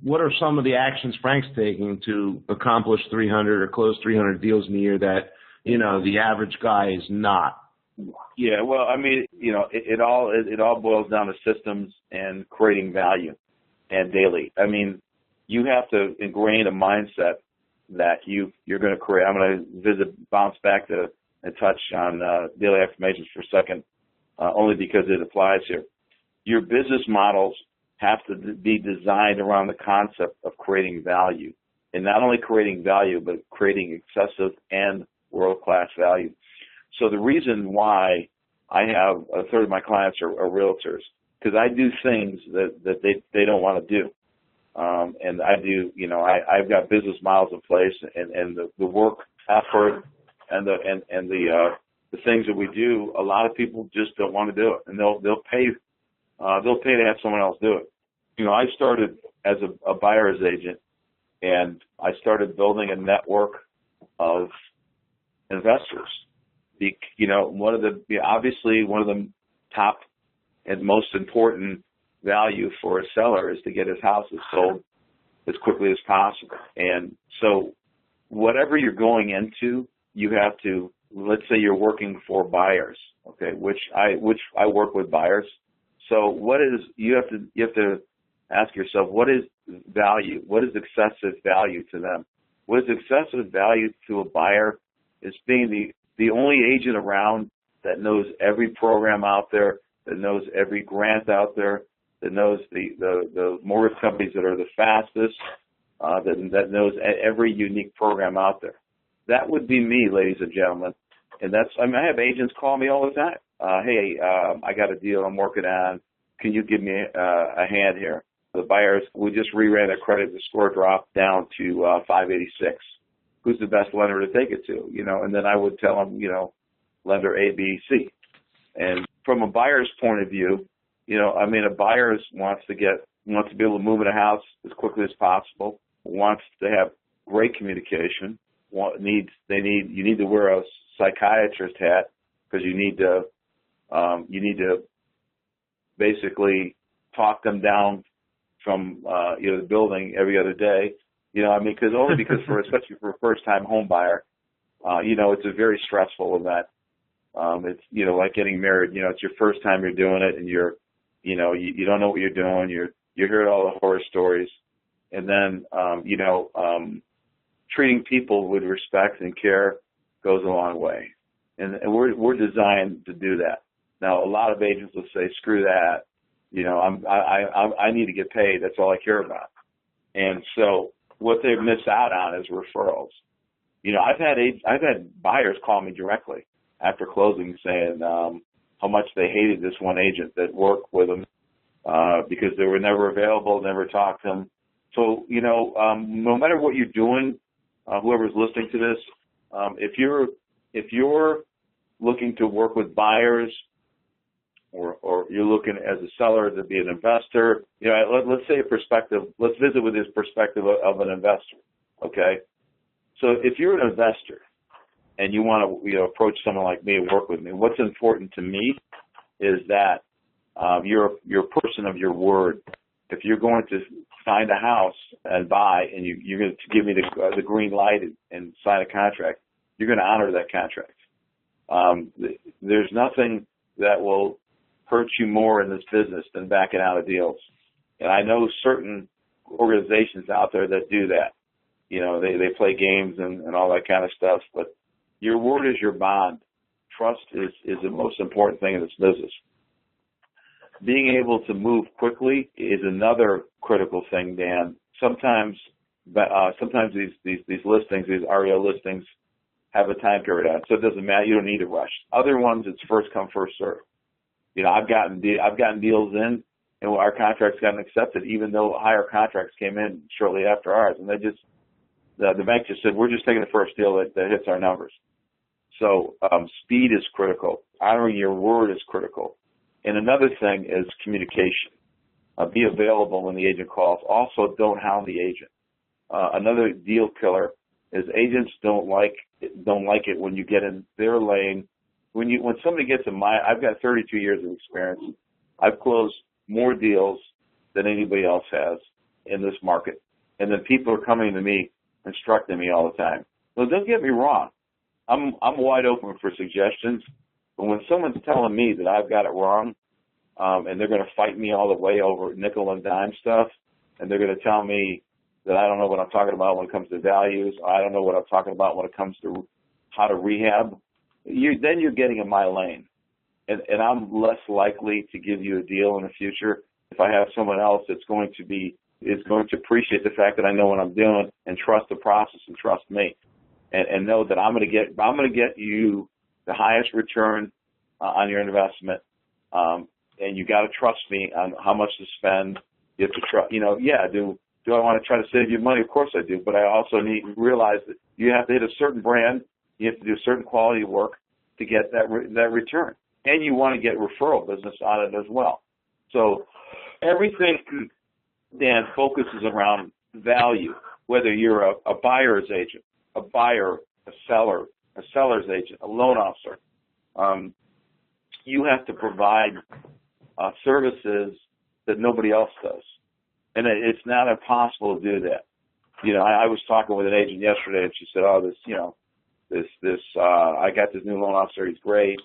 what are some of the actions Frank's taking to accomplish 300 or close 300 deals in a year that, the average guy is not? Yeah, well, I mean, it all boils down to systems and creating value and daily. I mean, you have to ingrain a mindset that you're going to create. I'm going to bounce back to and touch on daily affirmations for a second, only because it applies here. Your business models have to be designed around the concept of creating value, and not only creating value, but creating excessive and world-class value. So the reason why I have a third of my clients are realtors, because I do things that they don't want to do. And I do, I've got business models in place, and the work effort and the things that we do, a lot of people just don't want to do it, and they'll pay to have someone else do it. I started as a buyer's agent, and I started building a network of investors. Obviously one of the top and most important value for a seller is to get his houses sold as quickly as possible. And so whatever you're going into, you have to, let's say you're working for buyers, okay, which I work with buyers. So you have to ask yourself, what is value? What is excessive value to them? What is excessive value to a buyer is being the only agent around that knows every program out there, that knows every grant out there, that knows the mortgage companies that are the fastest, that knows every unique program out there. That would be me, ladies and gentlemen. And I have agents call me all the time. Hey, I got a deal I'm working on. Can you give me a hand here? The buyers, we just reran their credit. The score dropped down to 586. Who's the best lender to take it to? And then I would tell them, lender A, B, C. And from a buyer's point of view, a buyer wants to be able to move in a house as quickly as possible, wants to have great communication, you need to wear a psychiatrist hat, because you need to basically talk them down from the building every other day. Because especially for a first-time home buyer, it's a very stressful event. It's like getting married. It's your first time you're doing it, and you don't know what you're doing. You're hearing all the horror stories, and then treating people with respect and care goes a long way, and we're designed to do that. Now, a lot of agents will say, "Screw that." I need to get paid. That's all I care about. And so what they miss out on is referrals. I've had buyers call me directly after closing saying how much they hated this one agent that worked with them because they were never available, never talked to them. So, no matter what you're doing, whoever's listening to this, if you're looking to work with buyers, or you're looking as a seller to be an investor, let's say let's visit with this perspective of an investor, okay? So if you're an investor and you want to approach someone like me and work with me, what's important to me is that you're a person of your word. If you're going to find a house and buy, and you're going to give me the green light and sign a contract, you're going to honor that contract. There's nothing that will hurt you more in this business than backing out of deals. And I know certain organizations out there that do that. They play games and all that kind of stuff, but your word is your bond. Trust is the most important thing in this business. being able to move quickly is another critical thing, Dan. Sometimes these listings, these REO listings, have a time period on it, so it doesn't matter. You don't need to rush. Other ones, it's first come, first serve. I've gotten deals in, and our contracts gotten accepted, even though higher contracts came in shortly after ours, and the bank just said, we're just taking the first deal that hits our numbers. So speed is critical. Honoring your word is critical. And another thing is communication. Be available when the agent calls. Also, don't hound the agent. Another deal killer is agents don't like it when you get in their lane. When somebody gets in I've got 32 years of experience. I've closed more deals than anybody else has in this market. And then people are coming to me, instructing me all the time. Well, don't get me wrong. I'm wide open for suggestions. But when someone's telling me that I've got it wrong, and they're going to fight me all the way over nickel and dime stuff, and they're going to tell me that I don't know what I'm talking about when it comes to values, or I don't know what I'm talking about when it comes to how to rehab, then you're getting in my lane. And I'm less likely to give you a deal in the future if I have someone else that's going to appreciate the fact that I know what I'm doing and trust the process and trust me, and know that I'm going to get you the highest return on your investment. And you got to trust me on how much to spend. You have to trust. Do I want to try to save you money? Of course I do, but I also need to realize that you have to hit a certain brand. You have to do a certain quality of work to get that return, and you want to get referral business on it as well. So everything, Dan, focuses around value. Whether you're a buyer's agent, a buyer, a seller, a seller's agent, a loan officer, you have to provide services that nobody else does. And it's not impossible to do that. I was talking with an agent yesterday, and she said, I got this new loan officer. He's great.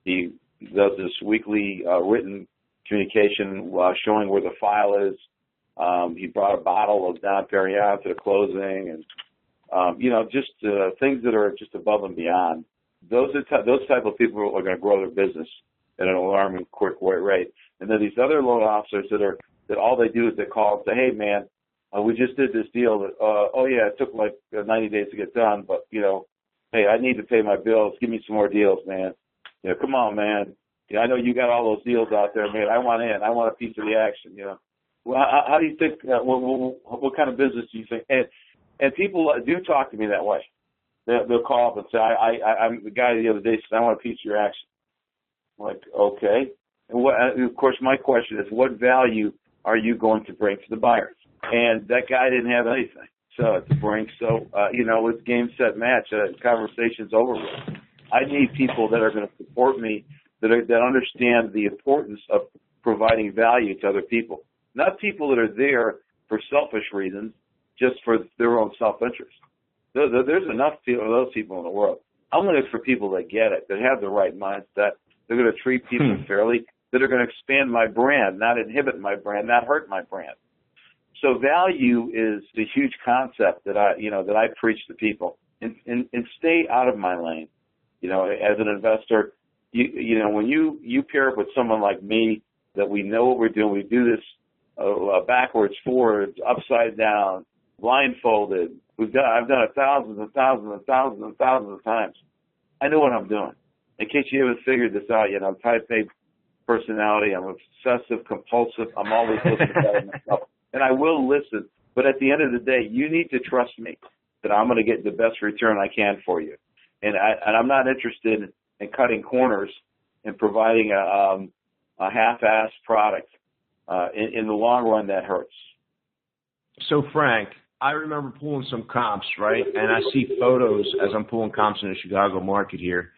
He does this weekly written communication showing where the file is. He brought a bottle of Dom Perignon to the closing, and just things that are just above and beyond. Those type of people are going to grow their business at an alarming quick rate. And then these other loan officers that all they do is they call and say, hey man, we just did this deal that it took like 90 days to get done, but hey, I need to pay my bills. Give me some more deals, man. Come on, man. I know you got all those deals out there, man. I want in. I want a piece of the action. Well, how do you think? What kind of business do you think? And people do talk to me that way. They'll call up and say, I'm the guy the other day said, I want a piece of your action. I'm like, okay. And of course, my question is, what value are you going to bring to the buyers? And that guy didn't have anything to bring. So, it's game, set, match. Conversation's over with. I need people that are going to support me, that understand the importance of providing value to other people. Not people that are there for selfish reasons, just for their own self-interest. There's enough of those people in the world. I'm looking for people that get it, that have the right mindset. They're going to treat people fairly, that are going to expand my brand, not inhibit my brand, not hurt my brand. So value is the huge concept that I preach to people, and stay out of my lane. As an investor, when you pair up with someone like me, that we know what we're doing, we do this backwards, forwards, upside down, blindfolded. I've done it thousands and thousands and thousands and thousands of times. I know what I'm doing. In case you haven't figured this out yet, I'm type A personality. I'm obsessive, compulsive. I'm always looking at myself. And I will listen. But at the end of the day, you need to trust me that I'm going to get the best return I can for you. And I'm not interested in cutting corners and providing a half-assed product. In the long run, that hurts. So, Frank, I remember pulling some comps, right? And I see photos as I'm pulling comps in the Chicago market here.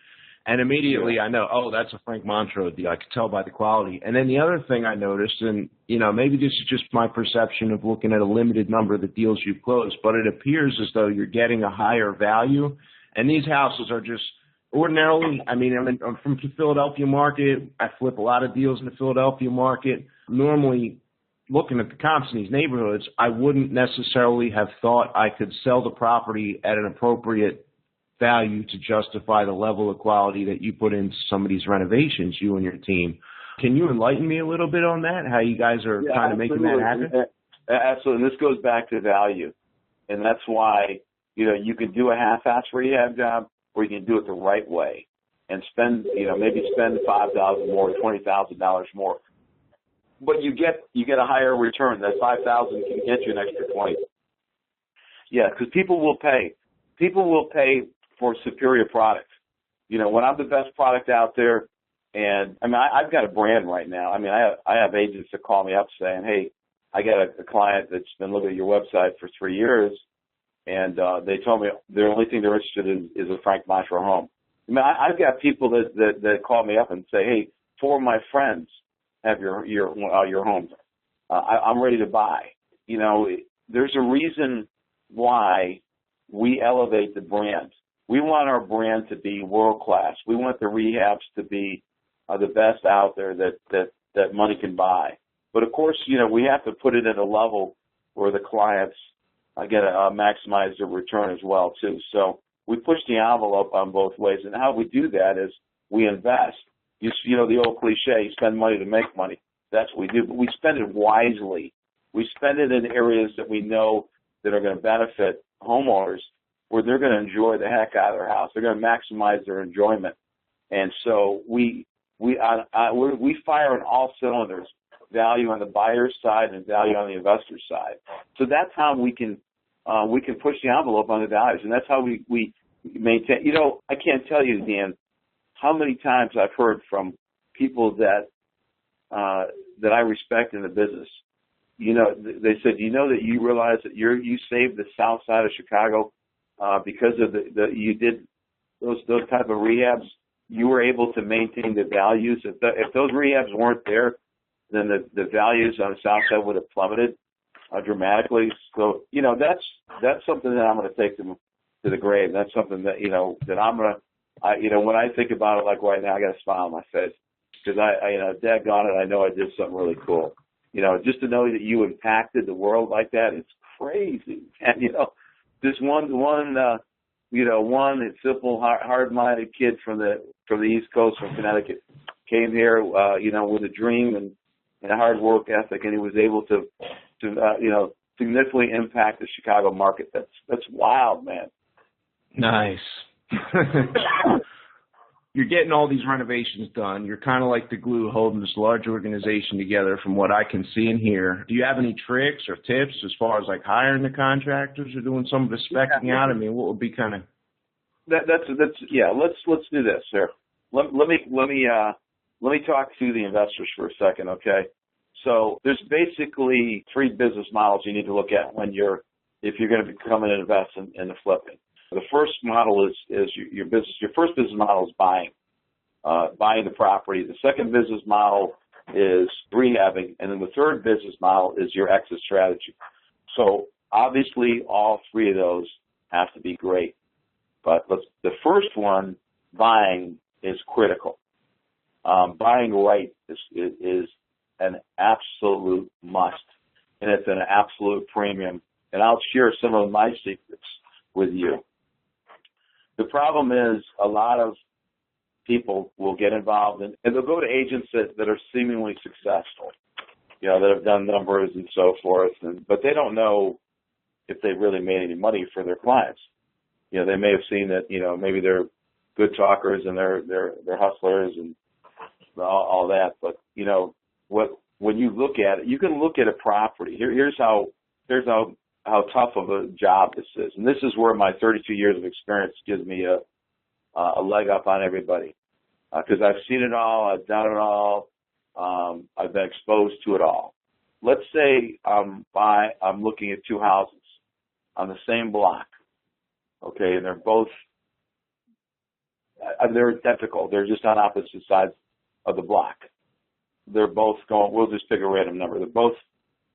And immediately I know, that's a Frank Montro deal. I could tell by the quality. And then the other thing I noticed, and, maybe this is just my perception of looking at a limited number of the deals you've closed, but it appears as though you're getting a higher value. And these houses are just ordinarily, I'm from the Philadelphia market. I flip a lot of deals in the Philadelphia market. Normally, looking at the comps in these neighborhoods, I wouldn't necessarily have thought I could sell the property at an appropriate value to justify the level of quality that you put into some of these renovations, you and your team. Can you enlighten me a little bit on that, how you guys are kind of making that happen? Absolutely. And this goes back to value. And that's why, you can do a half-ass rehab job, or you can do it the right way and spend, maybe spend $5,000 more, $20,000 more. But you get a higher return. That $5,000 can get you an extra 20. Yeah, because people will pay. People will pay for superior product. When I'm the best product out there, and I've got a brand right now. I have agents that call me up saying, "Hey, I got a client that's been looking at your website for 3 years, and they told me the only thing they're interested in is a Frank Montro home." I've got people that call me up and say, "Hey, 4 of my friends have your homes. I'm ready to buy." There's a reason why we elevate the brand. We want our brand to be world class. We want the rehabs to be the best out there that money can buy. But of course, we have to put it at a level where the clients get to maximize their return as well too. So we push the envelope on both ways, and how we do that is we invest. The old cliche, you spend money to make money. That's what we do, but we spend it wisely. We spend it in areas that we know that are going to benefit homeowners, where they're going to enjoy the heck out of their house. They're going to maximize their enjoyment. And so we fire on all cylinders, value on the buyer's side and value on the investor's side. So that's how we can push the envelope on the values, and that's how we maintain. I can't tell you, Dan, how many times I've heard from people that I respect in the business. They said, that you realize that you saved the south side of Chicago because of you did those type of rehabs. You were able to maintain the values. If those rehabs weren't there, then the values on the south side would have plummeted dramatically. So that's something that I'm going to take to the grave. That's something that that I'm going to. When I think about it, like right now, I got a smile on my face because daggone it, I know I did something really cool. Just to know that you impacted the world like that, it's crazy. And just one simple, hard-minded kid from the East Coast, from Connecticut, came here, with a dream and a hard work ethic, and he was able to significantly impact the Chicago market. That's wild, man. Nice. You're getting all these renovations done. You're kind of like the glue holding this large organization together from what I can see and hear. Do you have any tricks or tips as far as like hiring the contractors or doing some of the speccing out? What would be kind of... Let's do this, sir. Let me talk to the investors for a second, okay? So there's basically 3 business models you need to look at if you're going to come in and invest in the flipping. The first model is your business. Your first business model is buying the property. The second business model is rehabbing, and then the third business model is your exit strategy. So obviously, all 3 of those have to be great. But the first one, buying, is critical. Buying right is an absolute must, and it's an absolute premium. And I'll share some of my secrets with you. The problem is a lot of people will get involved and they'll go to agents that are seemingly successful, that have done numbers and so forth, but they don't know if they've really made any money for their clients. They may have seen that, maybe they're good talkers and they're hustlers and all that, but when you look at it, you can look at a property. Here's how tough of a job this is. And this is where my 32 years of experience gives me a leg up on everybody. Because I've seen it all, I've done it all, I've been exposed to it all. Let's say I'm looking at 2 houses on the same block, okay, and they're identical. They're just on opposite sides of the block. They're both going, we'll just pick a random number.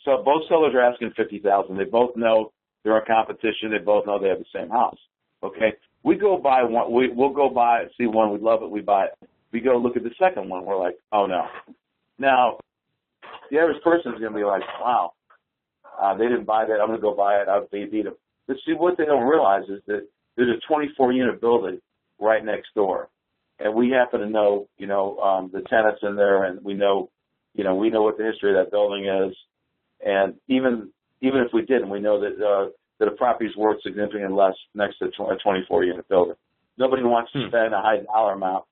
So both sellers are asking $50,000. They both know they're in competition. They both know they have the same house. Okay, we go buy one. We'll go buy, see one. We love it. We buy it. We go look at the second one. We're like, oh no. Now, the average person is going to be like, wow, they didn't buy that. I'm going to go buy it. They beat them. But see, what they don't realize is that there's a 24-unit building right next door, and we happen to know, the tenants in there, and we know what the history of that building is. And even if we didn't, we know that the property's worth significantly less next to a 24-unit building. Nobody wants to spend a high dollar amount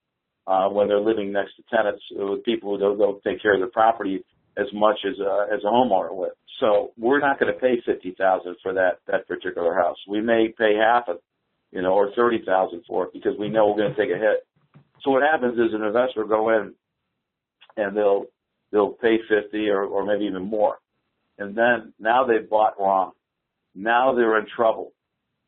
when they're living next to tenants with people who don't take care of the property as much as a homeowner would. So we're not going to pay $50,000 for that particular house. We may pay half of, or $30,000 for it because we know we're going to take a hit. So what happens is an investor will go in and they'll pay 50 or maybe even more, and then now they've bought wrong. Now they're in trouble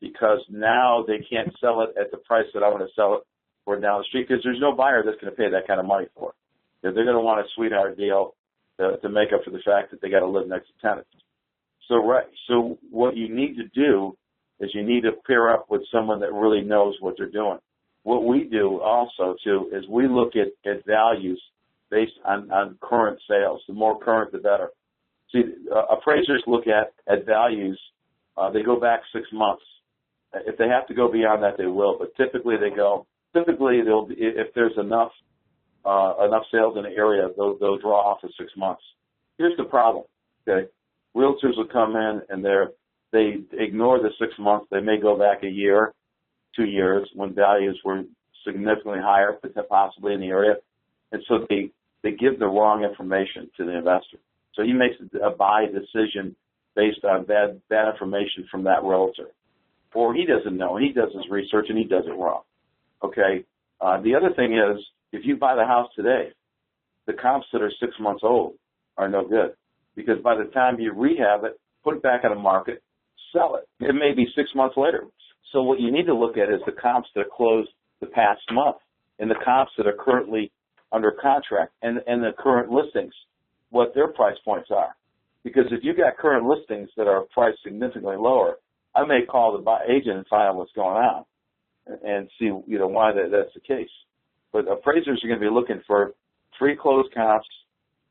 because now they can't sell it at the price that I want to sell it for down the street because there's no buyer that's going to pay that kind of money for it. They're going to want a sweetheart deal to make up for the fact that they got to live next to tenants. So what you need to do is you need to pair up with someone that really knows what they're doing. What we do also, too, is we look at values based on current sales. The more current, the better. See, appraisers look at values. They go back 6 months. If they have to go beyond that, they will. But typically, they'll be, if there's enough sales in the area, they'll draw off of 6 months. Here's the problem. Okay, realtors will come in and they ignore the 6 months. They may go back a year, 2 years when values were significantly higher, possibly in the area, and so they give the wrong information to the investor. So he makes a buy decision based on bad information from that realtor, or he doesn't know. He does his research and he does it wrong. Okay. The other thing is, if you buy the house today, the comps that are 6 months old are no good because by the time you rehab it, put it back on the market, sell it, it may be 6 months later. So what you need to look at is the comps that closed the past month and the comps that are currently under contract and the current listings, what their price points are. Because if you've got current listings that are priced significantly lower, I may call the agent and find out what's going on and see, why that's the case. But appraisers are going to be looking for 3 closed comps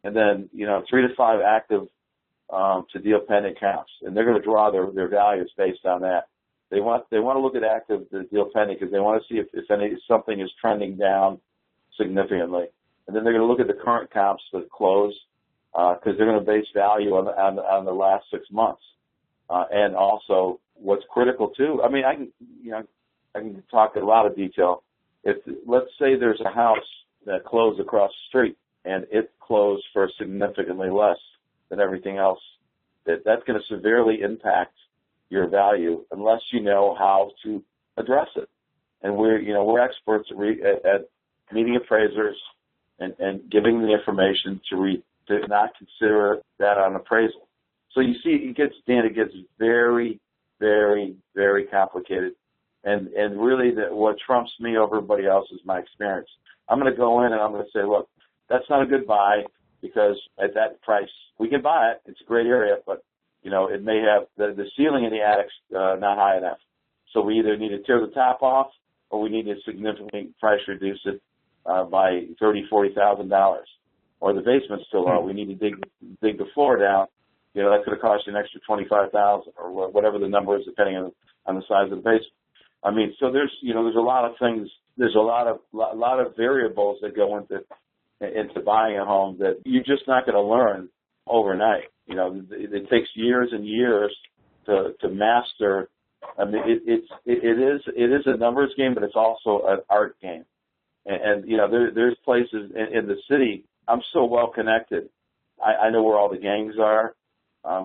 and then, 3 to 5 active to deal pending comps. And they're going to draw their values based on that. They want to look at active to deal pending because they want to see if something is trending down significantly. And then they're going to look at the current comps that close because they're going to base value on the last 6 months. And also what's critical too. I mean, I can talk in a lot of detail. If let's say there's a house that closed across the street and it closed for significantly less than everything else, that's going to severely impact your value unless you know how to address it. And we're experts at meeting appraisers and giving the information to not consider that on appraisal. So you see, it gets very, very, very complicated. And really what trumps me over everybody else is my experience. I'm going to go in and I'm going to say, look, that's not a good buy because at that price, we can buy it. It's a great area, but, it may have the ceiling in the attic's not high enough. So we either need to tear the top off or we need to significantly price reduce it by $30,000, $40,000. Or the basement's still low. We need to dig the floor down. That's going to cost you an extra $25,000 or whatever the number is, depending on the size of the basement. I mean, so there's a lot of things. There's a lot of variables that go into buying a home that you're just not going to learn overnight. It takes years and years to master. I mean, it is a numbers game, but it's also an art game. And there's places in the city. I'm so well connected. I know where all the gangs are.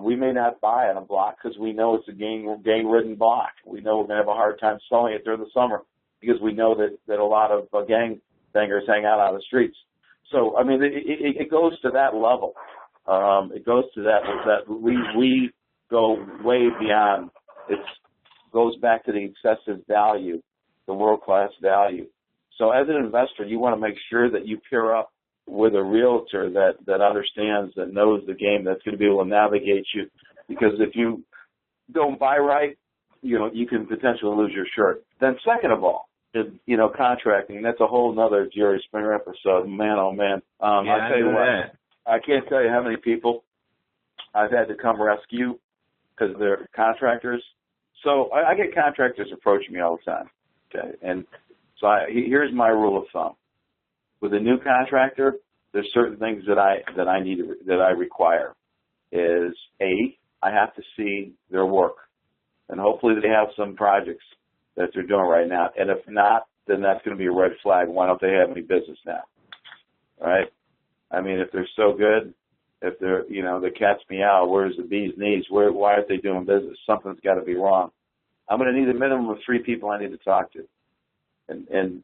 We may not buy on a block because we know it's a gang-ridden block. We know we're going to have a hard time selling it during the summer because we know that a lot of gang bangers hang out on the streets. So, I mean, it goes to that level. It goes to that we go way beyond. It goes back to the excessive value, the world-class value. So as an investor, you want to make sure that you pair up with a realtor that understands, that knows the game, that's going to be able to navigate you. Because if you don't buy right, you can potentially lose your shirt. Then second of all, is, contracting. That's a whole nother Jerry Springer episode. Man, oh man. I tell you what, I can't tell you how many people I've had to come rescue because they're contractors. So I get contractors approaching me all the time. Okay. And So here's my rule of thumb. With a new contractor, there's certain things that I require. Is I have to see their work, and hopefully they have some projects that they're doing right now. And if not, then that's going to be a red flag. Why don't they have any business now? Right? I mean, if they're so good, if they're, the cat's meow, where's the bee's knees? Why aren't they doing business? Something's got to be wrong. I'm going to need a minimum of 3 people I need to talk to, and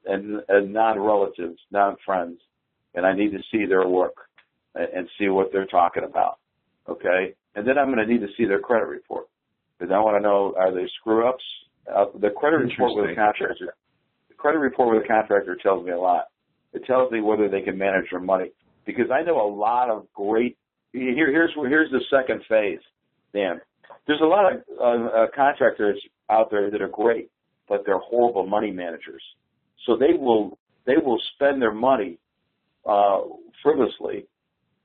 non-relatives, non-friends, and I need to see their work and see what they're talking about. Okay, and then I'm going to need to see their credit report, because I want to know, are they screw-ups? The credit report with a contractor tells me a lot. It tells me whether they can manage their money, because I know a lot of great. Here's the second phase, Dan. There's a lot of contractors out there that are great, but they're horrible money managers. So they will spend their money frivolously,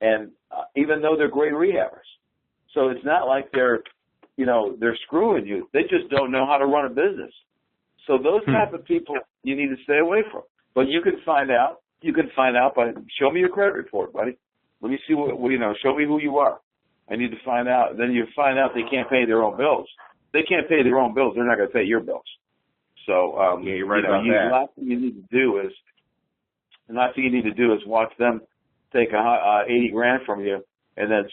and even though they're great rehabbers. So it's not like they're screwing you. They just don't know how to run a business. So those type of people you need to stay away from. But you can find out. You can find out by, show me your credit report, buddy. Let me see show me who you are. I need to find out. Then you find out they can't pay their own bills. They can't pay their own bills. They're not going to pay your bills. So you're right about that. The last thing you need to do is watch them take $80,000 from you and then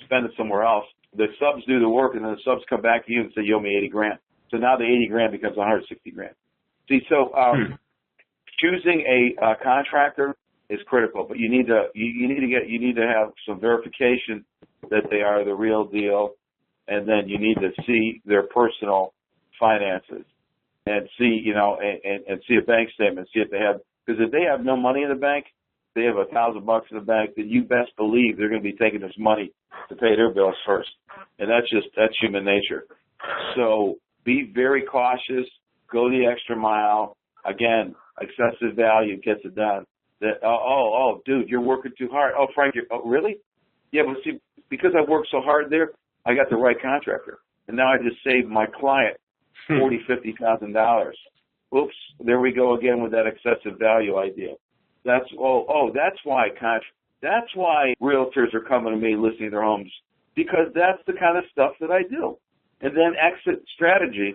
spend it somewhere else. The subs do the work, and then the subs come back to you and say, you owe me $80,000. So now the $80,000 becomes $160,000. See, so choosing a contractor is critical, but you need to have some verification that they are the real deal, and then you need to see their personal finances and see, and see a bank statement, see if they have, because if they have no money in the bank, they have $1,000 in the bank, then you best believe they're going to be taking this money to pay their bills first. And that's human nature. So be very cautious, go the extra mile. Again, excessive value gets it done. Dude, you're working too hard. Oh, Frank, really? Yeah, but see, because I worked so hard there, I got the right contractor. And now I just saved my client $40,000, $50,000. Oops, there we go again with that excessive value idea. That's why realtors are coming to me listing their homes, because that's the kind of stuff that I do. And then exit strategy,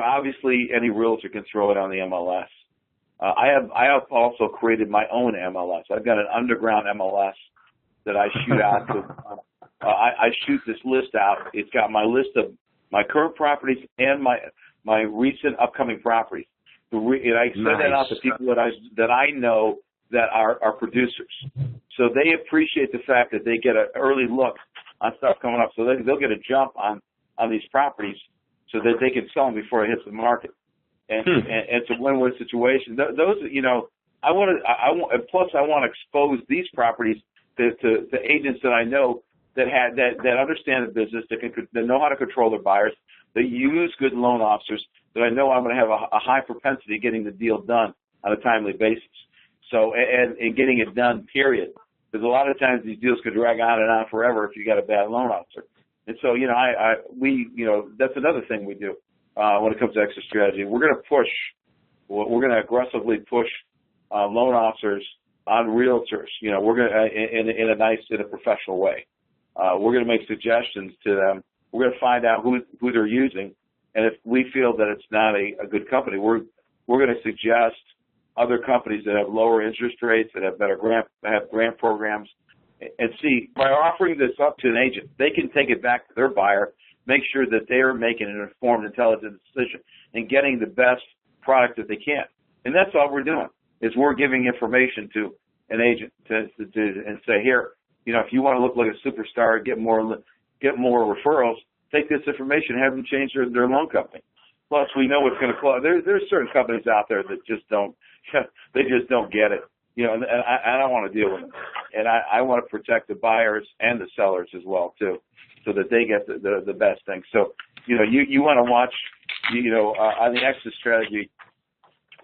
obviously any realtor can throw it on the MLS. I have also created my own MLS. I've got an underground MLS that I shoot out to. I shoot this list out. It's got my list of my current properties and my recent upcoming properties. And I send that out to people that I know that are producers. So they appreciate the fact that they get an early look on stuff coming up. So they'll get a jump on these properties so that they can sell them before it hits the market. And it's a win-win situation. Those, I want to expose these properties to agents that I know that understand the business, that know how to control their buyers, that use good loan officers, that I know I'm going to have a high propensity of getting the deal done on a timely basis. So, and getting it done, period. Because a lot of times these deals could drag on and on forever if you got a bad loan officer. And so, that's another thing we do when it comes to exit strategy. We're going to aggressively push loan officers on realtors. We're going to, in a professional way. We're going to make suggestions to them. We're going to find out who they're using, and if we feel that it's not a good company, we're going to suggest other companies that have lower interest rates, that have better grant programs, and see, by offering this up to an agent, they can take it back to their buyer, make sure that they are making an informed, intelligent decision and getting the best product that they can. And that's all we're doing, is we're giving information to an agent and say, here, if you want to look like a superstar, get more referrals, take this information, have them change their loan company. Plus, we know what's going to cost. There's certain companies out there that just don't get it. And I don't want to deal with them. And I want to protect the buyers and the sellers as well, too, so that they get the best thing. So, you want to watch, on the exit strategy,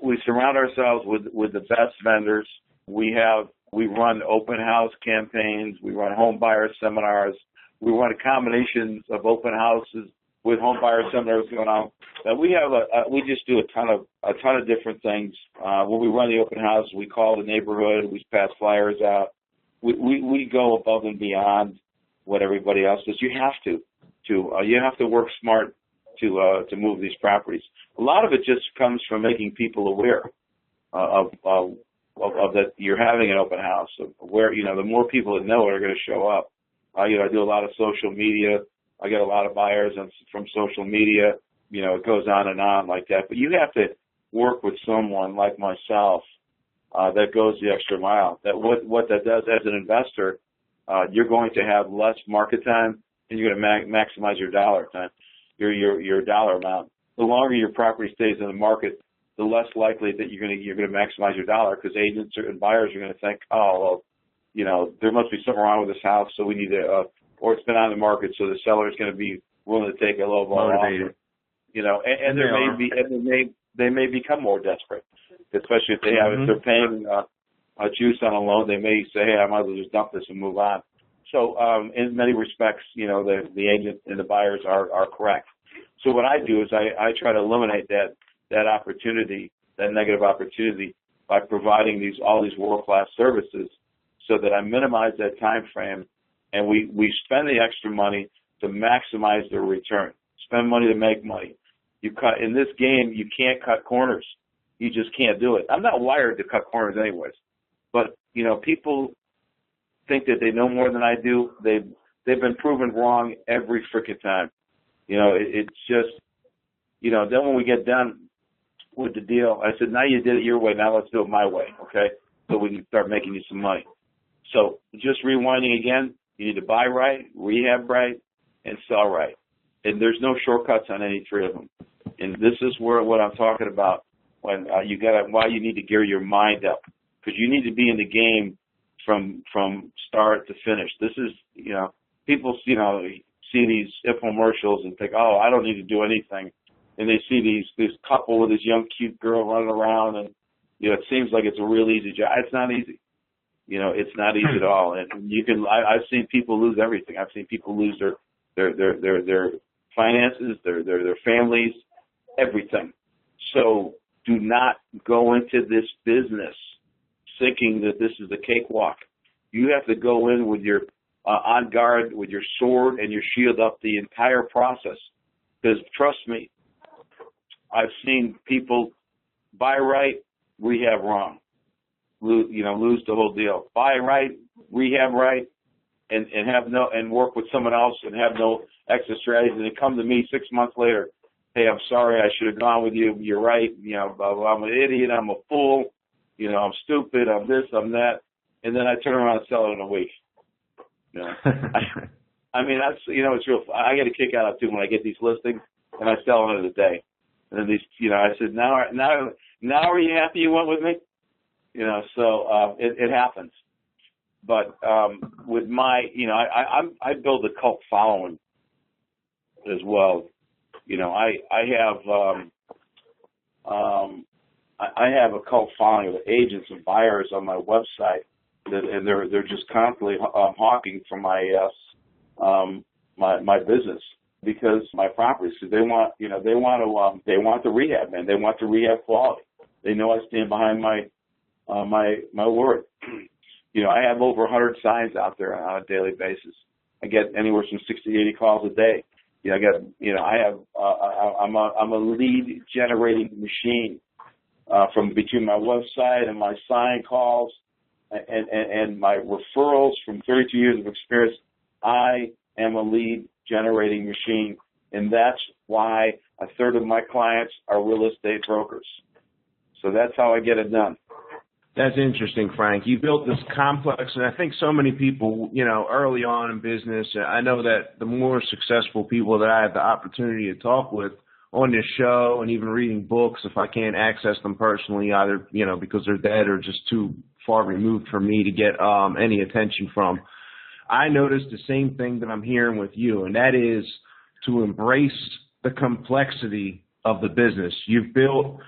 we surround ourselves with the best vendors. We run open house campaigns. We run home buyer seminars. We run combinations of open houses with home buyer seminars going on. We have we just do a ton of different things. When we run the open house, we call the neighborhood, we pass flyers out. We go above and beyond what everybody else does. You have to work smart to move these properties. A lot of it just comes from making people aware of that you're having an open house. Where the more people that know it are going to show up. I do a lot of social media. I get a lot of buyers from social media. It goes on and on like that. But you have to work with someone like myself that goes the extra mile. That what that does as an investor, you're going to have less market time, and you're going to maximize your dollar time, your dollar amount. The longer your property stays in the market, the less likely that you're going to maximize your dollar, because agents and buyers are going to think, oh, well, there must be something wrong with this house, so we need to, or it's been on the market, so the seller is going to be willing to take a low ball offer. They may become more desperate, especially if they're paying a juice on a loan. They may say, hey, I might as well just dump this and move on. So in many respects, the agent and the buyers are correct. So what I do is I try to eliminate that opportunity, that negative opportunity, by providing all these world-class services, so that I minimize that time frame, and we spend the extra money to maximize the return. Spend money to make money. In this game, you can't cut corners. You just can't do it. I'm not wired to cut corners anyways, but people think that they know more than I do. They've been proven wrong every freaking time. It's just then when we get done with the deal, I said, now you did it your way, now let's do it my way, okay? So we can start making you some money. So just rewinding again, you need to buy right, rehab right, and sell right. And there's no shortcuts on any three of them. And this is what I'm talking about, when why you need to gear your mind up, because you need to be in the game from start to finish. This is, people, see these infomercials and think, oh, I don't need to do anything. And they see this couple with this young, cute girl running around, and, it seems like it's a real easy job. It's not easy. It's not easy at all. And I've seen people lose everything. I've seen people lose their finances, their families, everything. So do not go into this business thinking that this is a cakewalk. You have to go in with your on guard, with your sword and your shield up the entire process. Because trust me, I've seen people buy right, rehab wrong. Lose the whole deal. Buy right, rehab right, and work with someone else and have no exit strategies, and they come to me 6 months later, hey, I'm sorry, I should have gone with you. You're right. Blah, blah, I'm an idiot. I'm a fool. I'm stupid. I'm this. I'm that. And then I turn around and sell it in a week. I mean, that's it's real. I get a kick out of it too when I get these listings and I sell them in a day. And then I said, now are you happy you went with me? So it happens. But with my, I build a cult following as well. I have a cult following of agents and buyers on my website, and they're just constantly hawking for my business, because my properties, because they want the rehab, man. They want the rehab quality. They know I stand behind my word. I have over 100 signs out there on a daily basis. I get anywhere from 60 to 80 calls a day. I'm a lead generating machine from between my website and my sign calls and my referrals from 32 years of experience. I am a lead generating machine, and that's why a third of my clients are real estate brokers. So that's how I get it done. That's interesting, Frank. You built this complex, and I think so many people, early on in business, I know that the more successful people that I have the opportunity to talk with on this show and even reading books, if I can't access them personally, either, because they're dead or just too far removed for me to get any attention from, I noticed the same thing that I'm hearing with you, and that is to embrace the complexity of the business. You've built,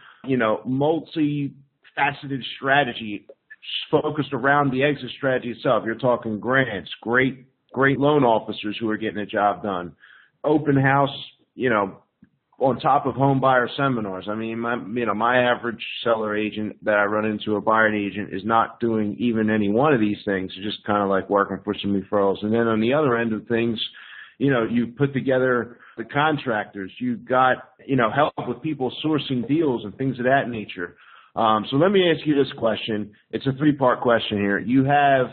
multi-faceted strategy focused around the exit strategy itself. You're talking grants, great loan officers who are getting the job done, open house, on top of home buyer seminars. I mean, my average seller agent that I run into, a buying agent, is not doing even any one of these things. They're just kind of like working for some referrals. And then on the other end of things, you put together the contractors. You've got, help with people sourcing deals and things of that nature. So let me ask you this question. It's a three-part question here. You have,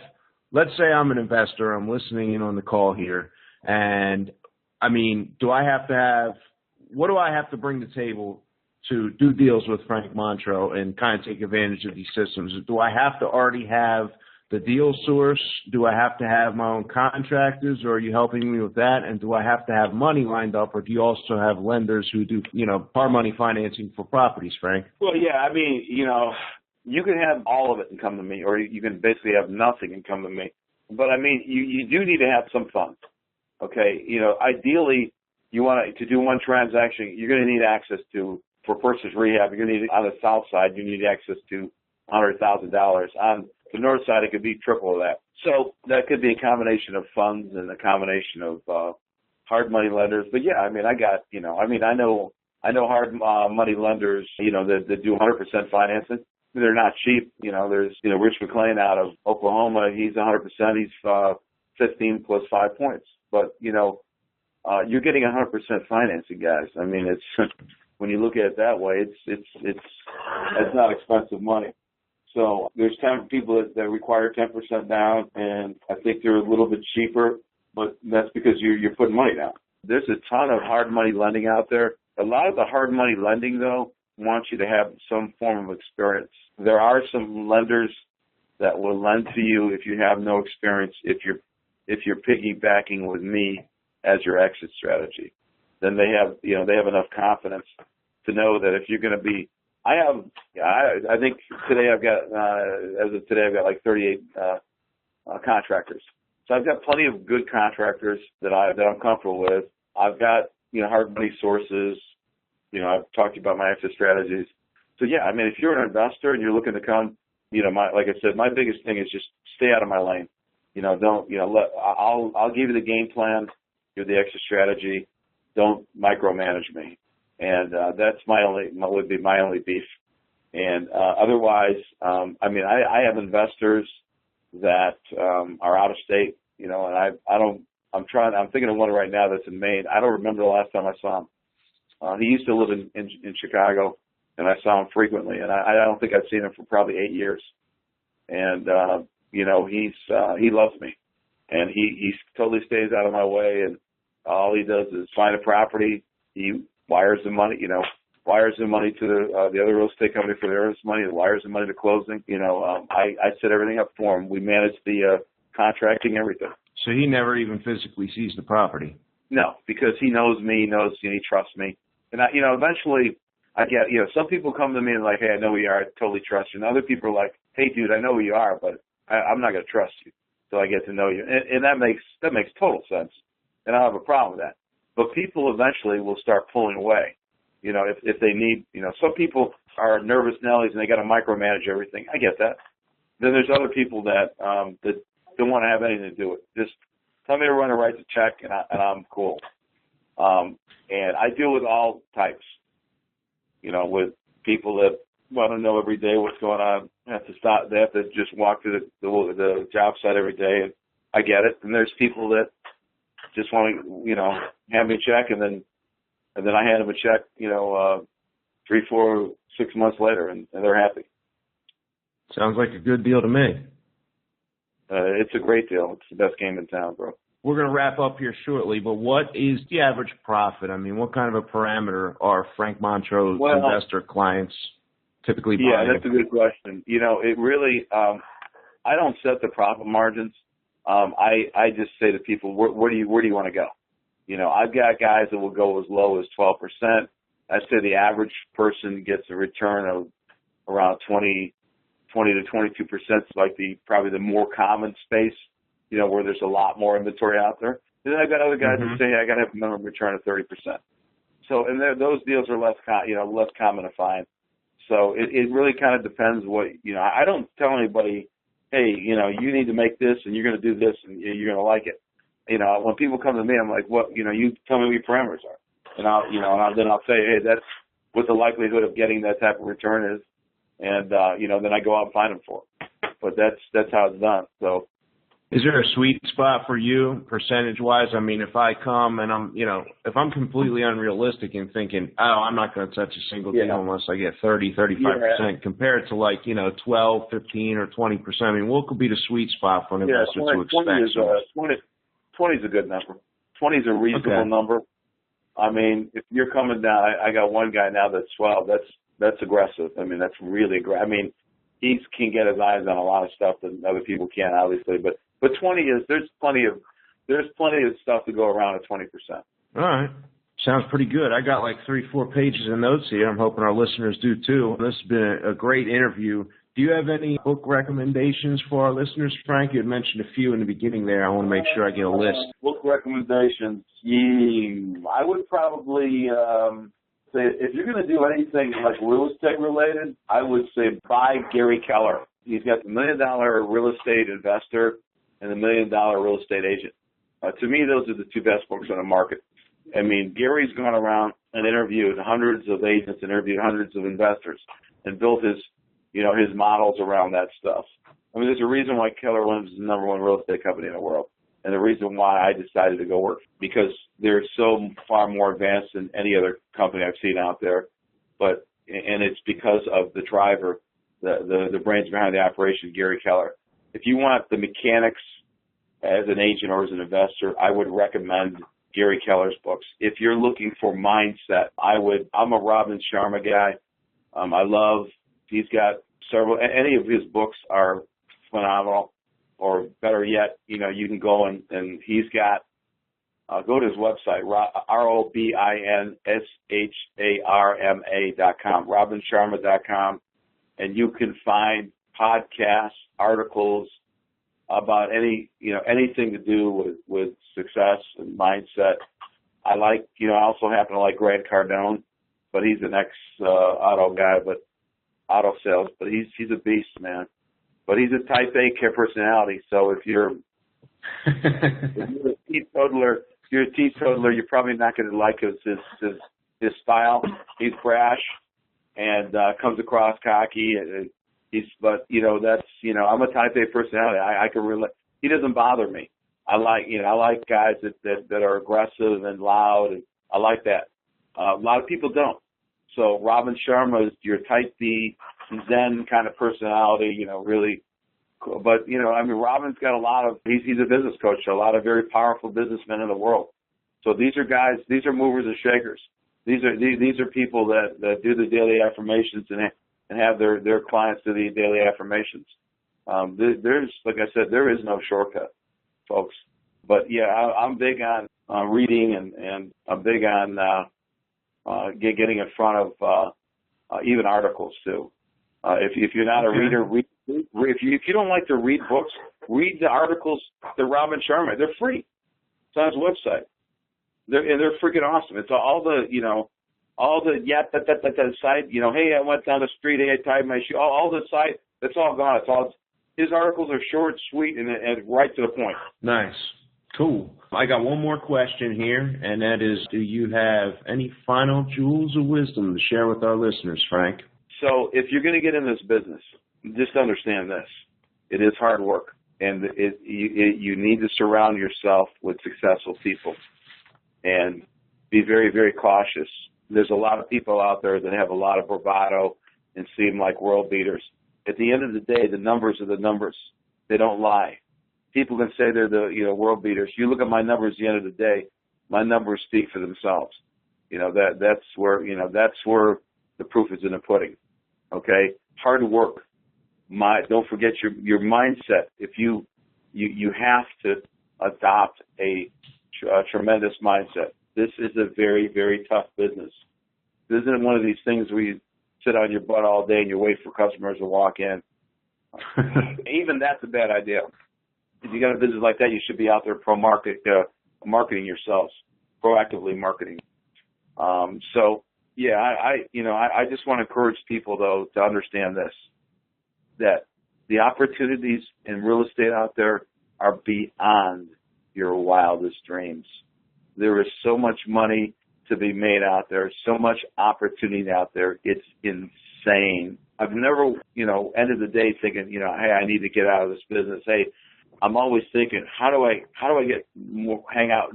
let's say I'm an investor. I'm listening in on the call here. And, I mean, what do I have to bring to the table to do deals with Frank Montro and kind of take advantage of these systems? Do I have to already have the deal source? Do I have to have my own contractors, or are you helping me with that? And do I have to have money lined up, or do you also have lenders who do, hard money financing for properties, Frank? Well, yeah, I mean, you can have all of it and come to me, or you can basically have nothing and come to me. But, I mean, you do need to have some funds, okay? Ideally, you want to do one transaction, you're going to need access to, for purchase rehab, you're going to need, on the south side, you need access to $100,000. On the north side, it could be triple of that. So that could be a combination of funds and a combination of hard money lenders. But yeah, I mean, I know hard money lenders, that do 100% financing. They're not cheap. There's, Rich McClain out of Oklahoma. He's 100%. He's 15 plus 5 points. But, you're getting 100% financing, guys. I mean, it's when you look at it that way, it's not expensive money. So there's 10 people that require 10% down, and I think they're a little bit cheaper, but that's because you're putting money down. There's a ton of hard money lending out there. A lot of the hard money lending, though, wants you to have some form of experience. There are some lenders that will lend to you if you have no experience, if you're piggybacking with me as your exit strategy. Then they have enough confidence to know that if you're going to be, I think today I've got, as of today, I've got like 38 contractors. So I've got plenty of good contractors that I'm comfortable with. I've got, hard money sources. I've talked to you about my exit strategies. So yeah, I mean, if you're an investor and you're looking to come, like I said, my biggest thing is just stay out of my lane. I'll give you the game plan, give the exit strategy. Don't micromanage me. And that's would be my only beef. And otherwise, I have investors that are out of state, and I'm thinking of one right now that's in Maine. I don't remember the last time I saw him. He used to live in Chicago, and I saw him frequently, and I don't think I've seen him for probably 8 years. And he loves me, and he totally stays out of my way, and all he does is find a property. He wires the money, wires the money to the other real estate company for their money, wires the money to closing. I set everything up for him. We manage the contracting, everything. So he never even physically sees the property? No, because he knows me, he trusts me. And eventually I get, some people come to me and like, hey, I know who you are, I totally trust you. And other people are like, hey, dude, I know who you are, but I'm not going to trust you until I get to know you. And that makes total sense. And I don't have a problem with that. But people eventually will start pulling away. If they need, some people are nervous Nellies and they got to micromanage everything. I get that. Then there's other people that don't want to have anything to do with it. Just tell me to run a right to check and I'm cool. And I deal with all types, with people that want to know every day what's going on. They have to just walk to the job site every day, and I get it. And there's people that just want to, hand me a check, and then I hand them a check, 3, 4, 6 months later, and they're happy. Sounds like a good deal to me. It's a great deal. It's the best game in town, bro. We're going to wrap up here shortly, but what is the average profit? I mean, what kind of a parameter are Frank Montro's investor clients typically buying? Yeah, that's a good question. It really, I don't set the profit margins. I just say to people, where do you want to go? I've got guys that will go as low as 12%. I say the average person gets a return of around 20 to 22%. It's like probably the more common space, where there's a lot more inventory out there. Then I've got other guys that say, I got to have a minimum return of 30%. So, and those deals are less common to find. So it really kind of depends what, I don't tell anybody, hey, you need to make this and you're going to do this and you're going to like it. When people come to me, I'm like, what, you tell me what your parameters are. and then I'll say, hey, that's what the likelihood of getting that type of return is, and then I go out and find them for them. But that's how it's done. So, is there a sweet spot for you, percentage-wise? I mean, if I come and if I'm completely unrealistic and thinking, oh, I'm not going to touch a single deal unless I get 30, 35%, compared to 12, 15, or 20%. I mean, what could be the sweet spot for an investor to expect? 20 is a good number. 20 is a reasonable number. I mean, if you're coming down, I got one guy now that's 12. That's aggressive. I mean, that's really aggressive. I mean, he can get his eyes on a lot of stuff that other people can't, obviously. But 20 is there's plenty of stuff to go around at 20%. All right. Sounds pretty good. I got like 3-4 pages of notes here. I'm hoping our listeners do too. This has been a great interview. Do you have any book recommendations for our listeners, Frank? You had mentioned a few in the beginning there. I want to make sure I get a list. Book recommendations. I would probably say if you're going to do anything like real estate related, I would say buy Gary Keller. He's got the $1 Million Real Estate Investor and the $1 Million Real Estate Agent. To me, those are the two best books on the market. I mean, Gary's gone around and interviewed hundreds of agents, interviewed hundreds of investors, and built his models around that stuff. I mean, there's a reason why Keller Williams is the #1 real estate company in the world, and the reason why I decided to go work, because they're so far more advanced than any other company I've seen out there. And it's because of the driver, the brains behind the operation, Gary Keller. If you want the mechanics as an agent or as an investor, I would recommend Gary Keller's books. If you're looking for mindset, I'm a Robin Sharma guy. He's got several, any of his books are phenomenal, or better yet, you can go and he's got, go to his website, ROBINSHARMA.com, robinsharma.com, and you can find podcasts, articles about anything to do with success and mindset. I also happen to like Grant Cardone, but he's an ex-auto guy, but auto sales, but he's a beast, man. But he's a type A personality, so if you're a teetotaler, you're probably not going to like his style. He's brash and comes across cocky. I'm a type A personality. I can relate. He doesn't bother me. I like guys that are aggressive and loud, and I like that. A lot of people don't. So Robin Sharma is your type B, Zen kind of personality, really cool. But, Robin's got he's a business coach to a lot of very powerful businessmen in the world. So these are movers and shakers. These are people that do the daily affirmations and have their clients do the daily affirmations. There's, like I said, there is no shortcut, folks. But yeah, I'm big on reading, and I'm big on getting in front of even articles too. If you're not a reader, if you don't like to read books, read the articles that Robin Sharma. They're free. It's on his website. They're freaking awesome. It's all the side. Hey, I went down the street. Hey, I tied my shoe. All the side. It's all gone. His articles are short, sweet, and right to the point. Nice. Cool. I got one more question here, and that is, do you have any final jewels of wisdom to share with our listeners, Frank? So if you're going to get in this business, just understand this. It is hard work, and you need to surround yourself with successful people and be very, very cautious. There's a lot of people out there that have a lot of bravado and seem like world beaters. At the end of the day, the numbers are the numbers. They don't lie. People can say they're the world beaters. You look at my numbers at the end of the day, my numbers speak for themselves. That's where the proof is in the pudding. Okay? Hard work. Don't forget your mindset. If you have to adopt a tremendous mindset. This is a very, very tough business. This isn't one of these things where you sit on your butt all day and you wait for customers to walk in. Even that's a bad idea. If you got a business like that, you should be out there marketing yourselves, proactively marketing. I just want to encourage people though to understand this, that the opportunities in real estate out there are beyond your wildest dreams. There is so much money to be made out there, so much opportunity out there. It's insane. I've never, ended the day thinking, hey, I need to get out of this business. Hey, I'm always thinking, how do I get more,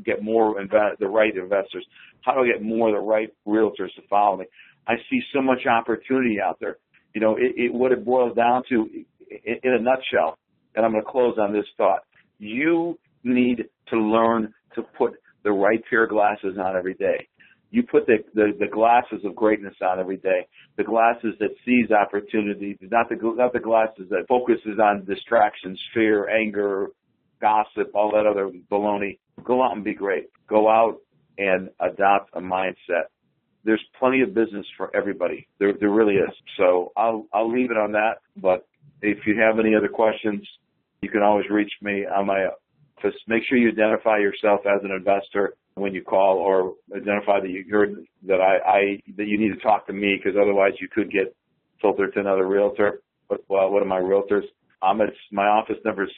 get more the right investors? How do I get more of the right realtors to follow me? I see so much opportunity out there. What it boils down to, in a nutshell, and I'm going to close on this thought. You need to learn to put the right pair of glasses on every day. You put the glasses of greatness on every day, the glasses that sees opportunities, not the glasses that focuses on distractions, fear, anger, gossip, all that other baloney. Go out and be great. Go out and adopt a mindset. There's plenty of business for everybody. There really is. So I'll leave it on that. But if you have any other questions, you can always reach me on my. Just make sure you identify yourself as an investor when you call, or identify that you heard that that you need to talk to me, because otherwise you could get filtered to another realtor. But one of my realtors. My office number is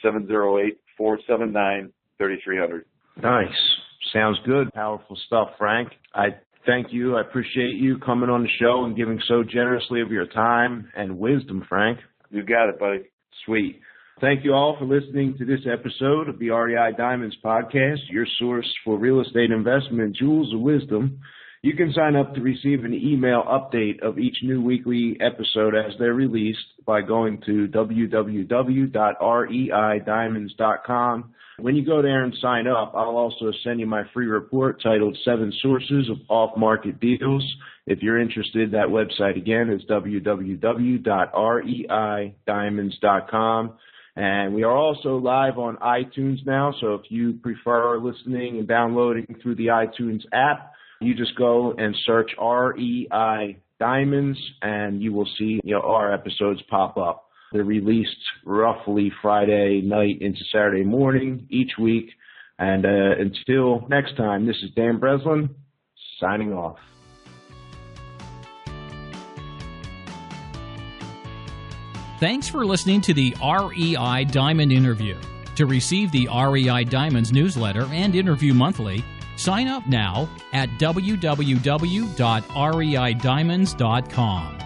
708-479-3300. Nice. Sounds good. Powerful stuff, Frank. I thank you. I appreciate you coming on the show and giving so generously of your time and wisdom, Frank. You got it, buddy. Sweet. Thank you all for listening to this episode of the REI Diamonds podcast, your source for real estate investment jewels of wisdom. You can sign up to receive an email update of each new weekly episode as they're released by going to www.reidiamonds.com. When you go there and sign up, I'll also send you my free report titled 7 Sources of Off-Market Deals. If you're interested, that website again is www.reidiamonds.com. And we are also live on iTunes now, so if you prefer listening and downloading through the iTunes app, you just go and search REI Diamonds, and you will see our episodes pop up. They're released roughly Friday night into Saturday morning each week. And until next time, this is Dan Breslin signing off. Thanks for listening to the REI Diamond Interview. To receive the REI Diamonds newsletter and interview monthly, sign up now at www.reidiamonds.com.